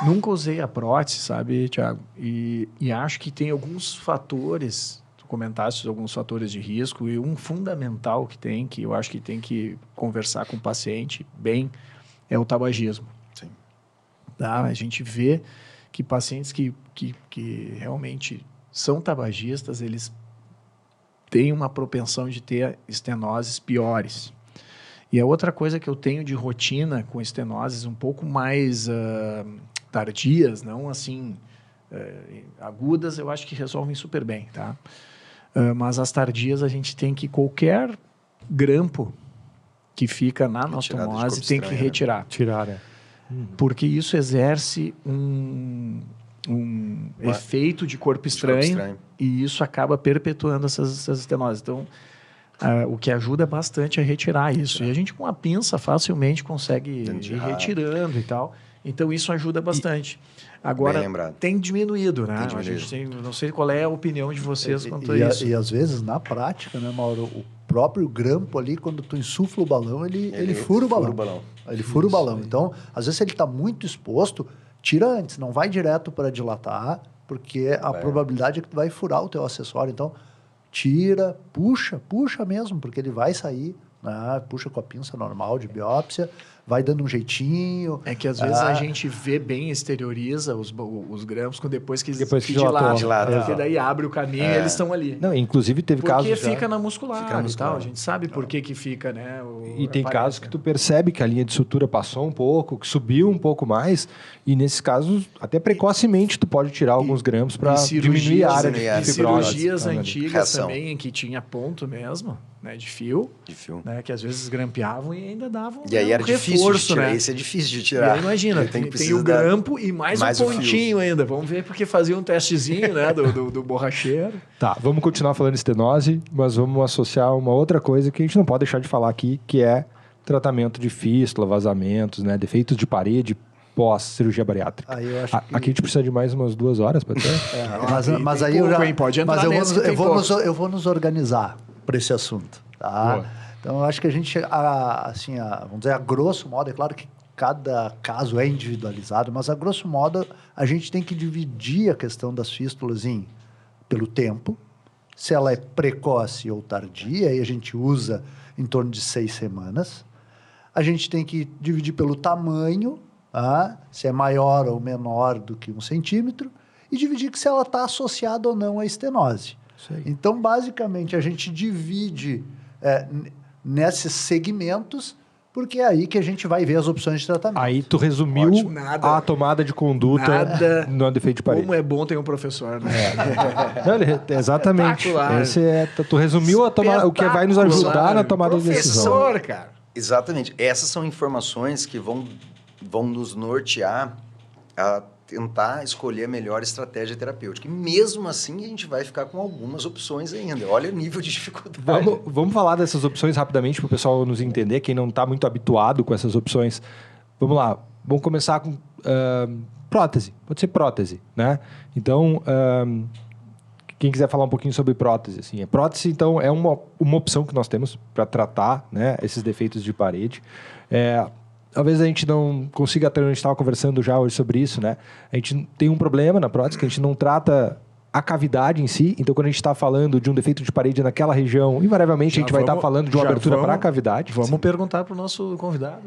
Nunca usei a prótese, sabe, Thiago? E acho que tem alguns fatores, tu comentaste alguns fatores de risco, e um fundamental que eu acho que tem que conversar com o paciente bem, é o tabagismo. Sim. Tá? A gente vê que pacientes que realmente são tabagistas, eles têm uma propensão de ter estenoses piores. E a outra coisa que eu tenho de rotina com estenoses um pouco mais tardias, não assim agudas, eu acho que resolvem super bem, tá? Mas as tardias a gente tem que qualquer grampo que fica na anastomose tem que retirar. Tirar, Porque isso exerce um efeito de corpo estranho e isso acaba perpetuando essas estenoses. Então, o que ajuda bastante é retirar isso. E a gente, com a pinça, facilmente consegue ir retirando e tal. Então, isso ajuda bastante. Agora, tem diminuído, né? A gente não sei qual é a opinião de vocês quanto a isso. E, às vezes, na prática, né, Mauro, o próprio grampo ali, quando tu insufla o balão, ele fura o balão. Ele fura o balão. Então, às vezes, se ele está muito exposto, tira antes. Não vai direto para dilatar, porque a probabilidade é que tu vai furar o teu acessório. Então, tira, puxa mesmo, porque ele vai sair, né? Puxa com a pinça normal de biópsia, vai dando um jeitinho. É que às vezes a gente vê bem, exterioriza os grampos depois que dilata. Porque daí abre o caminho e eles estão ali. Não, inclusive teve casos... Porque fica na muscular e tal. A gente sabe por que fica, né? E tem casos que tu percebe que a linha de sutura passou um pouco, que subiu um pouco mais, e nesses casos, até precocemente, tu pode tirar alguns grampos para diminuir a área de fibrose. E cirurgias antigas também, em que tinha ponto mesmo, né, de fio, né, que às vezes grampeavam e ainda davam e aí era difícil de tirar, né? Esse é difícil de tirar. E aí imagina, tem o grampo e mais um pontinho ainda. Vamos ver porque fazia um testezinho, né, do borracheiro. Tá, vamos continuar falando de estenose, mas vamos associar uma outra coisa que a gente não pode deixar de falar aqui, que é tratamento de fístula, vazamentos, né, defeitos de parede pós-cirurgia bariátrica. Aí eu acho Aqui a gente precisa de mais umas 2 horas, pode ser? Mas aí eu já... Pode entrar eu vou nos organizar para esse assunto, tá? Boa. Então, eu acho que a gente, vamos dizer, a grosso modo, é claro que cada caso é individualizado, mas a grosso modo, a gente tem que dividir a questão das fístulas pelo tempo, se ela é precoce ou tardia, aí a gente usa em torno de 6 semanas. A gente tem que dividir pelo tamanho, se é maior ou menor do que 1 centímetro, e dividir se ela está associada ou não à estenose. Então, basicamente, a gente divide nesses segmentos, porque é aí que a gente vai ver as opções de tratamento. Aí tu resumiu a tomada de conduta no defeito de parede. Como é bom ter um professor, né? Não, exatamente. Tu resumiu o que vai nos ajudar na tomada de decisão. Professor, cara. Exatamente. Essas são informações que vão nos nortear a tentar escolher a melhor estratégia terapêutica. E mesmo assim, a gente vai ficar com algumas opções ainda. Olha o nível de dificuldade. Vamos falar dessas opções rapidamente para o pessoal nos entender, quem não está muito habituado com essas opções. Vamos lá. Vamos começar com prótese. Pode ser prótese, né? Então, quem quiser falar um pouquinho sobre prótese. Assim, a prótese, então, é uma opção que nós temos para tratar, né, esses defeitos de parede. Talvez a gente não consiga, a gente estava conversando já hoje sobre isso, né? A gente tem um problema na prótese, que a gente não trata a cavidade em si. Então, quando a gente está falando de um defeito de parede naquela região, invariavelmente a gente vai estar falando de uma abertura para a cavidade. Vamos perguntar para o nosso convidado.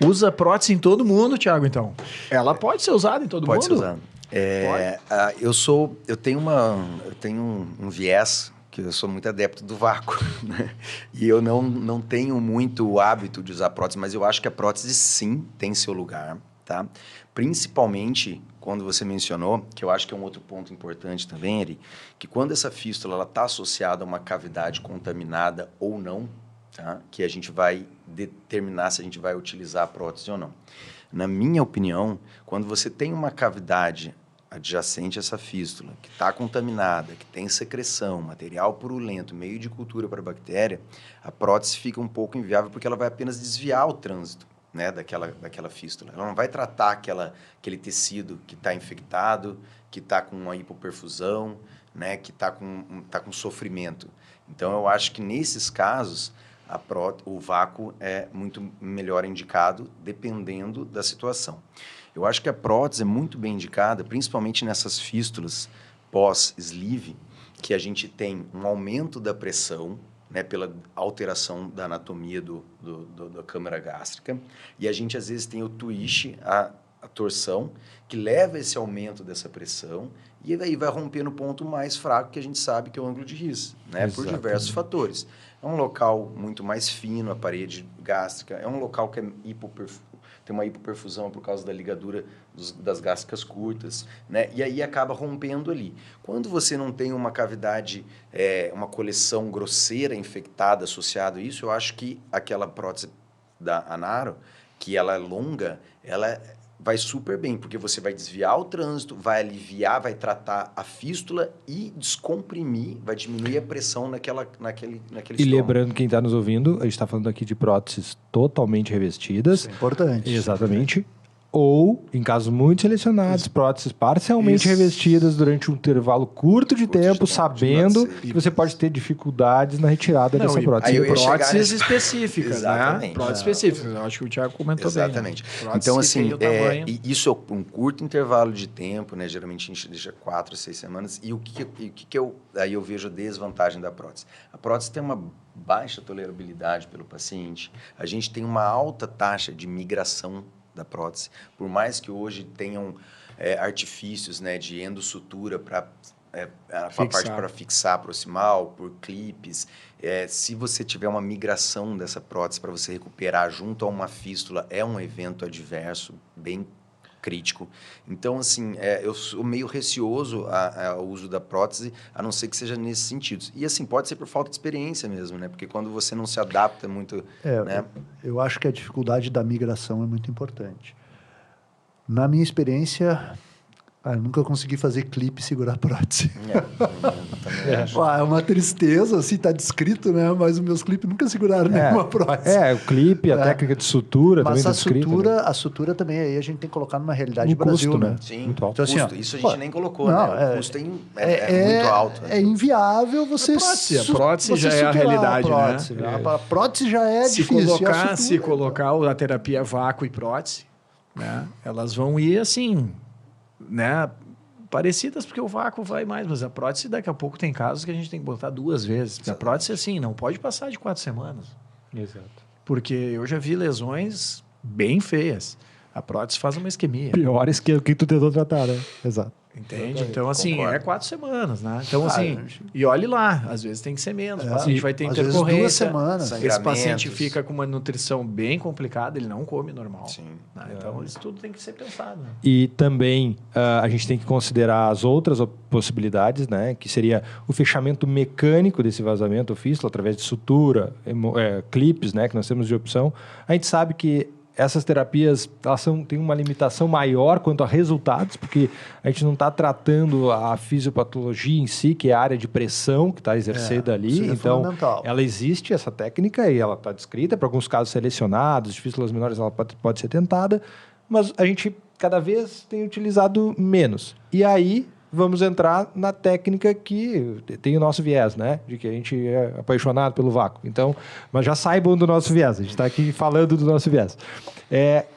Usa prótese em todo mundo, Thiago, então? Ela pode ser usada em todo mundo? Pode ser usada. Eu tenho um viés que eu sou muito adepto do vácuo, né? E eu não tenho muito o hábito de usar prótese, mas eu acho que a prótese sim tem seu lugar, tá? Principalmente quando você mencionou, que eu acho que é um outro ponto importante também, Eri, que quando essa fístula está associada a uma cavidade contaminada ou não, tá? Que a gente vai determinar se a gente vai utilizar a prótese ou não. Na minha opinião, quando você tem uma cavidade adjacente a essa fístula, que está contaminada, que tem secreção, material purulento, meio de cultura para bactéria, a prótese fica um pouco inviável porque ela vai apenas desviar o trânsito, né, daquela fístula. Ela não vai tratar aquele tecido que está infectado, que está com uma hipoperfusão, né, que está com sofrimento. Então, eu acho que nesses casos, o vácuo é muito melhor indicado, dependendo da situação. Eu acho que a prótese é muito bem indicada, principalmente nessas fístulas pós-sleeve, que a gente tem um aumento da pressão, né, pela alteração da anatomia da câmara gástrica, e a gente às vezes tem o twist, a torção, que leva esse aumento dessa pressão, e daí vai romper no ponto mais fraco, que a gente sabe que é o ângulo de His, né, por diversos fatores. É um local muito mais fino, a parede gástrica, é um local que é tem uma hipoperfusão por causa da ligadura das gástricas curtas, né? E aí acaba rompendo ali. Quando você não tem uma cavidade, uma coleção grosseira infectada associada a isso, eu acho que aquela prótese da Anaro, que ela é longa, ela vai super bem, porque você vai desviar o trânsito, vai aliviar, vai tratar a fístula e descomprimir, vai diminuir a pressão naquele estômago. E lembrando, quem está nos ouvindo, a gente está falando aqui de próteses totalmente revestidas. Isso é importante. Exatamente. Ou, em casos muito selecionados, próteses parcialmente revestidas durante um intervalo curto de tempo, sabendo que você pode ter dificuldades na retirada dessa prótese. Próteses específicas, né? Próteses específicas. Eu acho que o Thiago comentou bem. Exatamente. Então, assim, isso é um curto intervalo de tempo, né? Geralmente a gente deixa 4 a 6 semanas. E aí eu vejo a desvantagem da prótese. A prótese tem uma baixa tolerabilidade pelo paciente. A gente tem uma alta taxa de migração da prótese, por mais que hoje tenham artifícios, né, de endossutura para a parte para fixar proximal, por clipes, se você tiver uma migração dessa prótese para você recuperar junto a uma fístula, é um evento adverso bem crítico. Então, assim, eu sou meio receoso ao uso da prótese, a não ser que seja nesses sentidos. E, assim, pode ser por falta de experiência mesmo, né? Porque quando você não se adapta muito... né? Eu acho que a dificuldade da migração é muito importante. Na minha experiência, eu nunca consegui fazer clipe e segurar a prótese. É uma tristeza, assim, tá descrito, né? Mas os meus clipes nunca seguraram nenhuma prótese. O clipe, a técnica de sutura mas também tá descrita. Mas a sutura também aí a gente tem que colocar numa realidade no Brasil, custo, né? Sim, muito alto. Então, assim, isso a gente nem colocou, né? O custo é muito alto. É inviável você... A prótese já é a realidade, né? A prótese já é difícil. Se colocar a terapia vácuo e prótese, né? Elas vão ir assim... né, parecidas, porque o vácuo vai mais, mas a prótese daqui a pouco tem casos que a gente tem que botar 2 vezes. Porque a prótese, assim, não pode passar de 4 semanas. Exato. Porque eu já vi lesões bem feias. A prótese faz uma isquemia. Piores que o que tu tentou tratar, né? Exato. Entende? Então, assim, Concordo. 4 semanas, né? Então, assim, e olhe lá, às vezes tem que ser menos. O paciente vai ter às vezes intercorrência. 2 semanas. Esse paciente Sangramentos. fica com uma nutrição bem complicada, ele não come normal. Sim. Né? Então, isso tudo tem que ser pensado. Né? E também a gente tem que considerar as outras possibilidades, né? Que seria o fechamento mecânico desse vazamento, o fístula, através de sutura, clipes, né? Que nós temos de opção. A gente sabe que essas terapias elas têm uma limitação maior quanto a resultados, porque a gente não está tratando a fisiopatologia em si, que é a área de pressão que está exercida ali. isso é Então, fundamental. ela existe, essa técnica, e ela está descrita. Para alguns casos selecionados, de fístulas menores, ela pode ser tentada, mas a gente cada vez tem utilizado menos. E aí vamos entrar na técnica que tem o nosso viés, né? De que a gente é apaixonado pelo vácuo. Então, mas já saibam do nosso viés. A gente está aqui falando do nosso viés.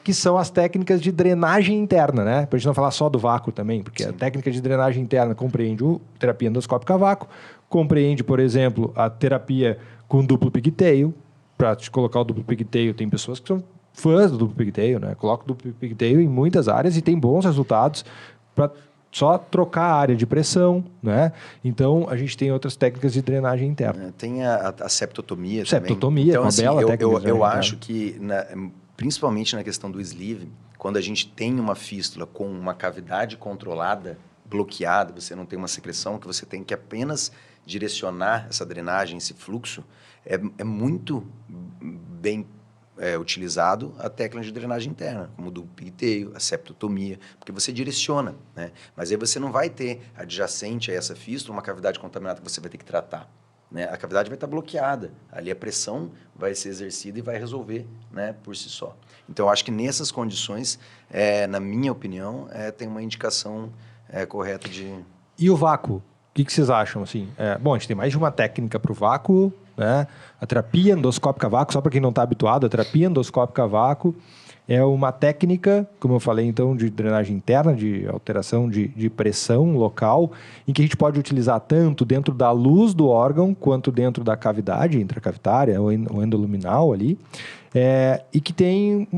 Que são as técnicas de drenagem interna, né? Para a gente não falar só do vácuo também, porque a técnica de drenagem interna compreende a terapia endoscópica a vácuo, compreende, por exemplo, a terapia com duplo pigtail. Para te colocar o duplo pigtail, tem pessoas que são fãs do duplo pigtail, né? Coloca o duplo pigtail em muitas áreas e tem bons resultados para só trocar a área de pressão, né? Então, a gente tem outras técnicas de drenagem interna. Tem a septotomia também. Septotomia, Então, uma assim, bela técnica de eu drenagem acho que, principalmente na questão do sleeve, quando a gente tem uma fístula com uma cavidade controlada, bloqueada, você não tem uma secreção, que você tem que apenas direcionar essa drenagem, esse fluxo, é muito bem utilizado a técnica de drenagem interna, como o do pigtail, a septotomia, porque você direciona, né? Mas aí você não vai ter adjacente a essa fístula uma cavidade contaminada que você vai ter que tratar, né? A cavidade vai estar bloqueada, ali a pressão vai ser exercida e vai resolver, né, por si só. Então, eu acho que nessas condições, na minha opinião, tem uma indicação correta de... E o vácuo? O que vocês acham? Assim? Bom, a gente tem mais de uma técnica para o vácuo, né? A terapia endoscópica a vácuo, só para quem não está habituado, a terapia endoscópica a vácuo é uma técnica, como eu falei, então, de drenagem interna, de alteração de pressão local, em que a gente pode utilizar tanto dentro da luz do órgão, quanto dentro da cavidade intracavitária ou endoluminal ali. E que tem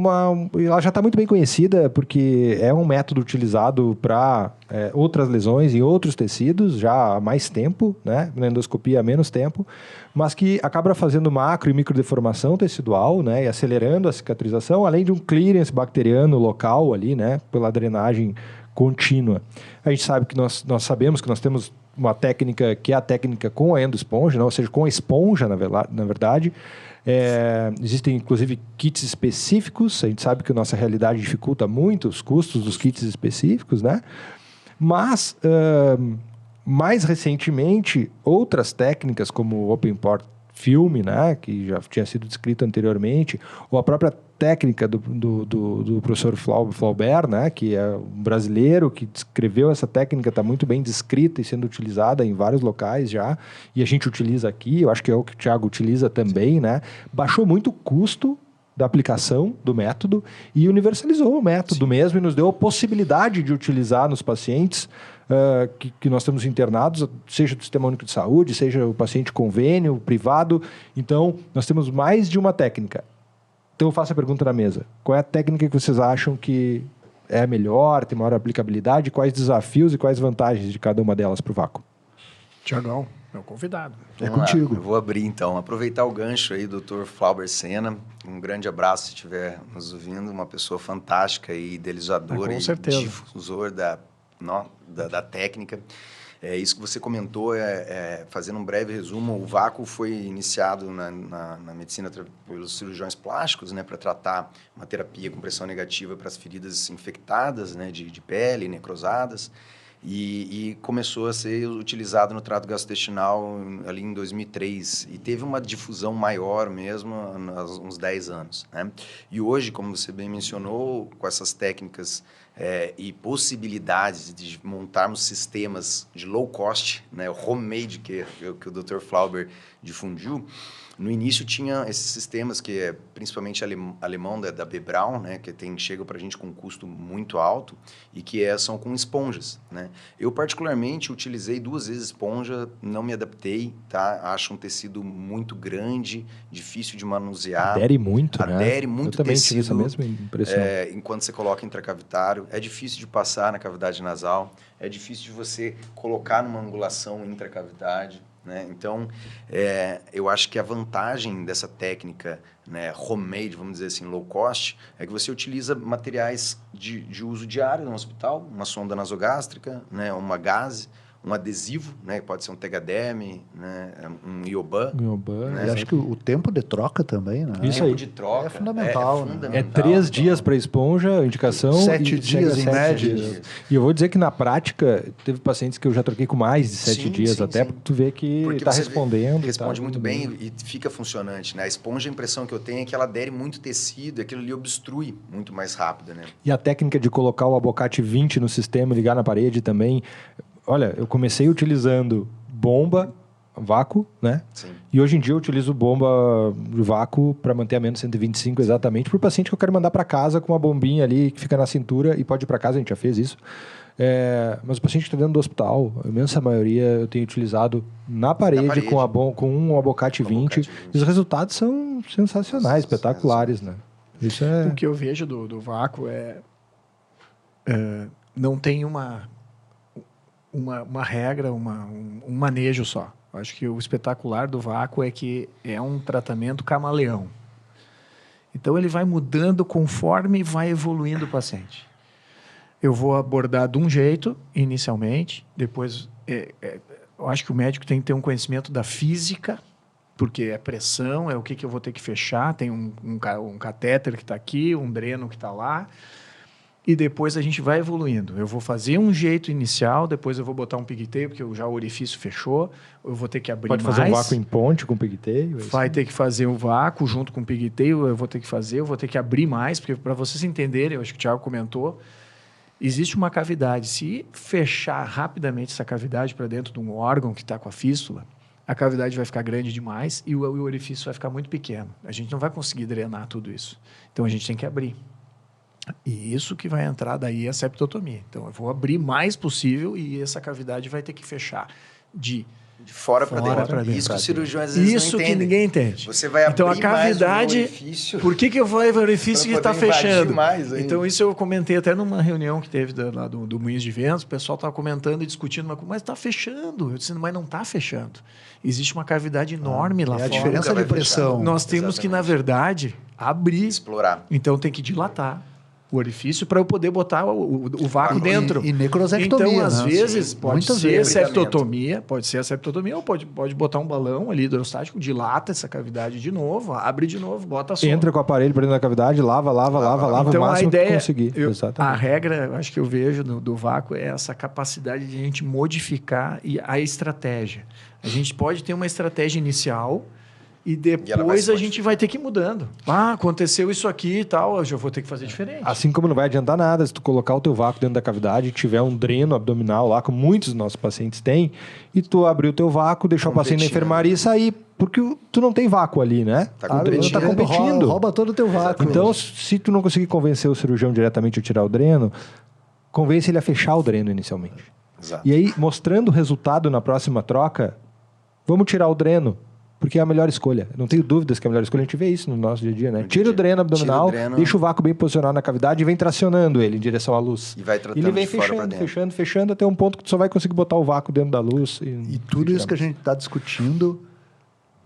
ela já está muito bem conhecida porque é um método utilizado para outras lesões em outros tecidos já há mais tempo, né? Na endoscopia há menos tempo, mas que acaba fazendo macro e microdeformação tecidual, né? E acelerando a cicatrização, além de um clearance bacteriano local ali, né? Pela drenagem contínua. A gente sabe que nós sabemos que nós temos uma técnica que é a técnica com a endosponja, né? Ou seja, com a esponja, na verdade. Existem, inclusive, kits específicos. A gente sabe que a nossa realidade dificulta muito os custos dos kits específicos, né? Mas, mais recentemente, outras técnicas, como o Open Port Film, né? Que já tinha sido descrito anteriormente, ou a própria técnica do professor Flaubert, né? Que é um brasileiro que descreveu essa técnica, está muito bem descrita e sendo utilizada em vários locais já, e a gente utiliza aqui, eu acho que é o que o Thiago utiliza também, né? Baixou muito o custo da aplicação do método e universalizou o método mesmo e nos deu a possibilidade de utilizar nos pacientes que nós temos internados, seja do Sistema Único de Saúde, seja o paciente convênio, privado. Então, nós temos mais de uma técnica. Então, eu faço a pergunta na mesa. Qual é a técnica que vocês acham que é a melhor, tem maior aplicabilidade? Quais desafios e quais vantagens de cada uma delas para o vácuo? Tiagão, meu convidado. Vamos contigo. Eu vou abrir, então. Aproveitar o gancho aí, Dr. Flaubert Sena. Um grande abraço se estiver nos ouvindo. Uma pessoa fantástica e idealizadora e difusor da técnica. Isso que você comentou, fazendo um breve resumo, o vácuo foi iniciado na medicina pelos cirurgiões plásticos, né, para tratar uma terapia com pressão negativa para as feridas infectadas, né, de pele, necrosadas, e começou a ser utilizado no trato gastrointestinal ali em 2003, e teve uma difusão maior mesmo há uns 10 anos. Né? E hoje, como você bem mencionou, com essas técnicas e possibilidades de montarmos sistemas de low cost, né, o homemade que o Dr. Flauber difundiu. No início tinha esses sistemas que é principalmente alemão da B. Braun, né, que chegam para a gente com um custo muito alto e que são com esponjas, né? Eu particularmente utilizei 2 vezes esponja, não me adaptei, tá? Acho um tecido muito grande, difícil de manusear. Adere muito, né? Adere muito. Eu também tecido, tive essa mesma impressão. Enquanto você coloca intracavitário, é difícil de passar na cavidade nasal, é difícil de você colocar numa angulação intracavidade. Né? Então, eu acho que a vantagem dessa técnica, né, homemade, vamos dizer assim, low cost, é que você utiliza materiais de uso diário no hospital, uma sonda nasogástrica, né, uma gaze, um adesivo, né, pode ser um Tegaderm, né, um Ioban. Né? E acho que o tempo de troca também, né? Isso tempo aí. de troca É fundamental, né? É 3 dias para esponja, indicação. 7 e dias em 7 média. dias. E eu vou dizer que na prática, teve pacientes que eu já troquei com mais de 7 dias, até porque tu vê que está respondendo. Responde muito bem e fica funcionante. Né? A esponja, a impressão que eu tenho é que ela adere muito tecido, aquilo ali obstrui muito mais rápido. Né? E a técnica de colocar o abocate 20 no sistema e ligar na parede também. Olha, eu comecei utilizando bomba, vácuo, né? Sim. E hoje em dia eu utilizo bomba de vácuo para manter a menos 125 exatamente para o paciente que eu quero mandar para casa com uma bombinha ali que fica na cintura e pode ir para casa, a gente já fez isso. Mas o paciente que está dentro do hospital, a imensa maioria eu tenho utilizado na parede. Com um abocate 20 e os resultados são sensacionais, espetaculares, né? Isso é... O que eu vejo do vácuo não tem uma regra, um manejo só. Eu acho que o espetacular do vácuo é que é um tratamento camaleão. Então, ele vai mudando conforme vai evoluindo o paciente. Eu vou abordar de um jeito, inicialmente, depois... eu acho que o médico tem que ter um conhecimento da física, porque é pressão, é o que eu vou ter que fechar, tem um catéter que está aqui, um dreno que está lá, e depois a gente vai evoluindo. Eu vou fazer um jeito inicial, depois eu vou botar um pigtail, porque já o orifício fechou, eu vou ter que abrir mais. Pode fazer um vácuo em ponte com pigtail? Vai ter que fazer um vácuo junto com o pigtail, eu vou ter que abrir mais, porque para vocês entenderem, eu acho que o Thiago comentou, existe uma cavidade. Se fechar rapidamente essa cavidade para dentro de um órgão que está com a fístula, a cavidade vai ficar grande demais e o orifício vai ficar muito pequeno. A gente não vai conseguir drenar tudo isso. Então, a gente tem que abrir. E isso que vai entrar daí é a septotomia. Então, eu vou abrir mais possível e essa cavidade vai ter que fechar de fora para dentro. Isso que os cirurgiões às vezes isso não entendem. que ninguém entende. Você vai abrir então, a cavidade, mais o orifício. Por que eu vou abrir o orifício que está fechando? Então, isso eu comentei até numa reunião que teve lá do Moinhos de Ventos, o pessoal estava comentando e discutindo, mas está fechando. Eu disse, mas não está fechando. Existe uma cavidade enorme lá fora. É a diferença de pressão. Nós temos que, na verdade, abrir. Explorar. Então, tem que dilatar o orifício para eu poder botar o vácuo dentro. E necrosectomia. Então, às né? vezes, pode ser a septotomia, ou pode botar um balão ali hidrostático, dilata essa cavidade de novo, abre de novo, bota a sonda. Entra com o aparelho para dentro da cavidade, lava então, o máximo a ideia, que conseguir. A regra, eu acho que eu vejo do vácuo é essa capacidade de a gente modificar a estratégia. A gente pode ter uma estratégia inicial e depois a gente vai ter que ir mudando. Aconteceu isso aqui e tal, eu já vou ter que fazer diferente. Assim como não vai adiantar nada se tu colocar o teu vácuo dentro da cavidade e tiver um dreno abdominal lá, como muitos dos nossos pacientes têm, e tu abrir o teu vácuo, deixar o paciente na enfermaria e sair, porque tu não tem vácuo ali, né? O dreno tá competindo. Rouba todo o teu vácuo. Então, se tu não conseguir convencer o cirurgião diretamente a tirar o dreno, convence ele a fechar o dreno inicialmente. Exato. E aí, mostrando o resultado na próxima troca, vamos tirar o dreno. Porque é a melhor escolha. Não tenho dúvidas que é a melhor escolha. A gente vê isso no nosso dia a dia, né? Tira o dreno abdominal, deixa o vácuo bem posicionado na cavidade e vem tracionando ele em direção à luz. E vai tratando ele vem fechando até um ponto que tu só vai conseguir botar o vácuo dentro da luz. E tudo isso que a gente está discutindo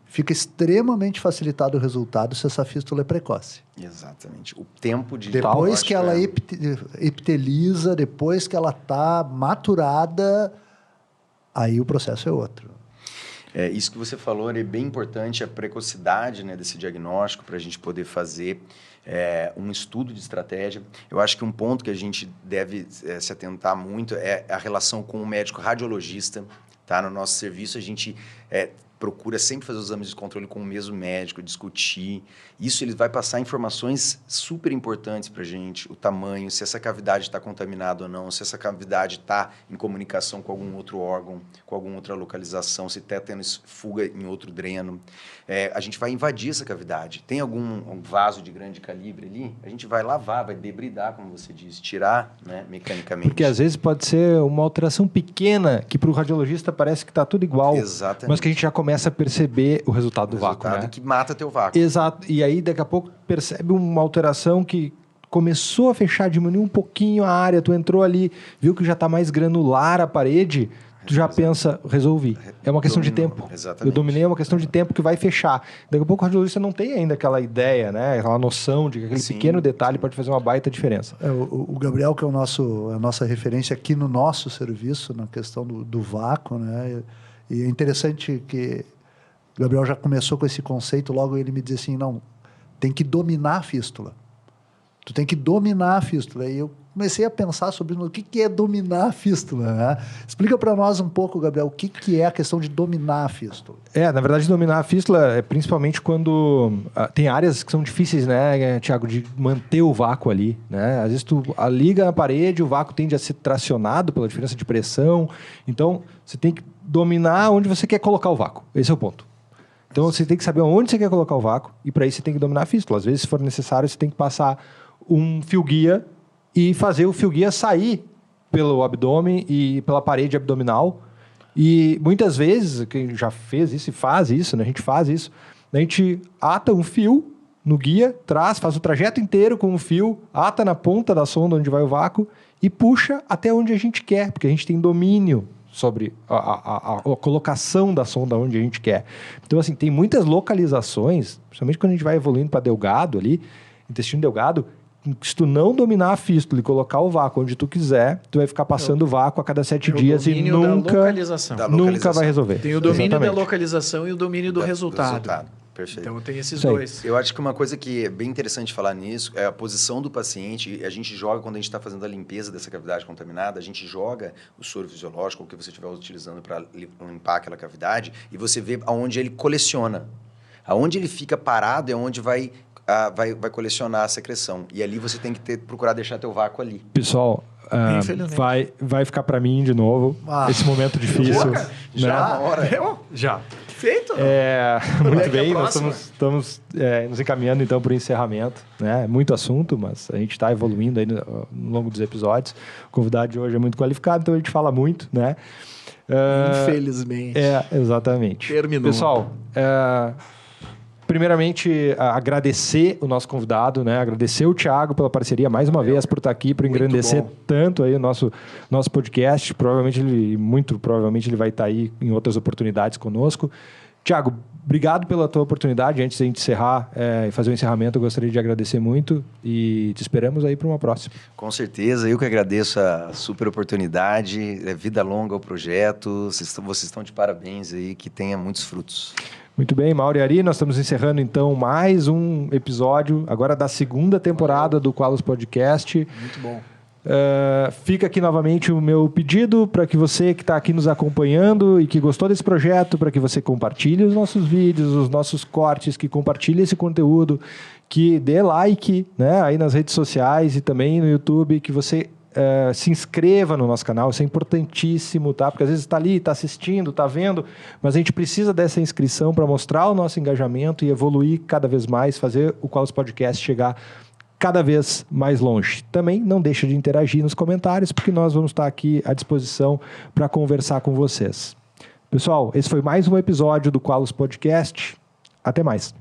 fica extremamente facilitado o resultado se essa fístula é precoce. Exatamente. O tempo de... Depois que ela epiteliza, depois que ela está maturada, aí o processo é outro. Isso que você falou é bem importante, a precocidade, né, desse diagnóstico para a gente poder fazer um estudo de estratégia. Eu acho que um ponto que a gente deve se atentar muito é a relação com o médico radiologista. Tá? No nosso serviço, a gente procura sempre fazer os exames de controle com o mesmo médico, discutir. Isso ele vai passar informações super importantes para a gente, o tamanho, se essa cavidade está contaminada ou não, se essa cavidade está em comunicação com algum outro órgão, com alguma outra localização, se está tendo fuga em outro dreno. A gente vai invadir essa cavidade. Tem um vaso de grande calibre ali, a gente vai lavar, vai debridar, como você disse, tirar, né, mecanicamente. Porque às vezes pode ser uma alteração pequena que para o radiologista parece que está tudo igual. Exatamente. Mas que a gente já começa a perceber o resultado do vácuo, né? Que mata teu vácuo. Exato. E aí, daqui a pouco, percebe uma alteração que começou a fechar, diminuiu um pouquinho a área, tu entrou ali, viu que já está mais granular a parede, tu já pensa, resolvi. É uma questão de tempo. Exatamente. Eu dominei, é uma questão de tempo que vai fechar. Daqui a pouco o radiologista não tem ainda aquela ideia, né? Aquela noção de que aquele pequeno detalhe pode fazer uma baita diferença. O Gabriel, que é a nossa referência aqui no nosso serviço, na questão do vácuo, né? E é interessante que o Gabriel já começou com esse conceito, logo ele me disse assim, não, tem que dominar a fístula. Tu tem que dominar a fístula. E eu comecei a pensar sobre o que é dominar a fístula, né? Explica para nós um pouco, Gabriel, o que é a questão de dominar a fístula. Na verdade, dominar a fístula é principalmente quando tem áreas que são difíceis, né, Tiago, de manter o vácuo ali, né? Às vezes tu liga na parede, o vácuo tende a ser tracionado pela diferença de pressão. Então, você tem que dominar onde você quer colocar o vácuo. Esse é o ponto. Então, você tem que saber onde você quer colocar o vácuo e para isso você tem que dominar a fístula. Às vezes, se for necessário, você tem que passar um fio-guia e fazer o fio-guia sair pelo abdômen e pela parede abdominal. E muitas vezes, quem já fez isso e faz isso, né? A gente faz isso, a gente ata um fio no guia, faz o trajeto inteiro com o fio, ata na ponta da sonda onde vai o vácuo e puxa até onde a gente quer, porque a gente tem domínio sobre a colocação da sonda onde a gente quer. Então, assim, tem muitas localizações, principalmente quando a gente vai evoluindo para delgado ali, intestino delgado, se tu não dominar a fístula e colocar o vácuo onde tu quiser, tu vai ficar passando vácuo a cada 7 dias e nunca vai resolver. Tem o domínio da localização e o domínio do resultado. Perfeito. Então tem esses dois. Eu acho que uma coisa que é bem interessante falar nisso é a posição do paciente. A gente joga, quando a gente está fazendo a limpeza dessa cavidade contaminada, a gente joga o soro fisiológico, o que você estiver utilizando para limpar aquela cavidade, e você vê aonde ele coleciona. Aonde ele fica parado é onde vai colecionar a secreção. E ali você tem que procurar deixar teu vácuo ali. Pessoal, vai ficar para mim de novo esse momento difícil. Né? Já? Já. Feito? Muito bem, nós estamos nos encaminhando então para o encerramento. Né? Muito assunto, mas a gente está evoluindo aí no longo dos episódios. O convidado de hoje é muito qualificado, então a gente fala muito, né? Infelizmente. Exatamente. Terminou. Pessoal, primeiramente, agradecer o nosso convidado, né? Agradecer o Thiago pela parceria mais uma vez, por estar aqui, por engrandecer tanto aí o nosso podcast. Muito provavelmente ele vai estar aí em outras oportunidades conosco. Thiago, obrigado pela tua oportunidade. Antes de a gente encerrar e fazer o encerramento, eu gostaria de agradecer muito e te esperamos aí para uma próxima. Com certeza, eu que agradeço a super oportunidade. Vida longa ao projeto. Vocês estão de parabéns aí, que tenha muitos frutos. Muito bem, Mauro e Ari, nós estamos encerrando então mais um episódio, agora da segunda temporada do Qualos Podcast. Muito bom. Fica aqui novamente o meu pedido para que você que está aqui nos acompanhando e que gostou desse projeto, para que você compartilhe os nossos vídeos, os nossos cortes, que compartilhe esse conteúdo, que dê like, né, aí nas redes sociais e também no YouTube, que você se inscreva no nosso canal, isso é importantíssimo, tá? Porque às vezes está ali, está assistindo, está vendo, mas a gente precisa dessa inscrição para mostrar o nosso engajamento e evoluir cada vez mais, fazer o Qualos Podcast chegar cada vez mais longe. Também não deixa de interagir nos comentários, porque nós vamos estar aqui à disposição para conversar com vocês. Pessoal, esse foi mais um episódio do Qualos Podcast. Até mais.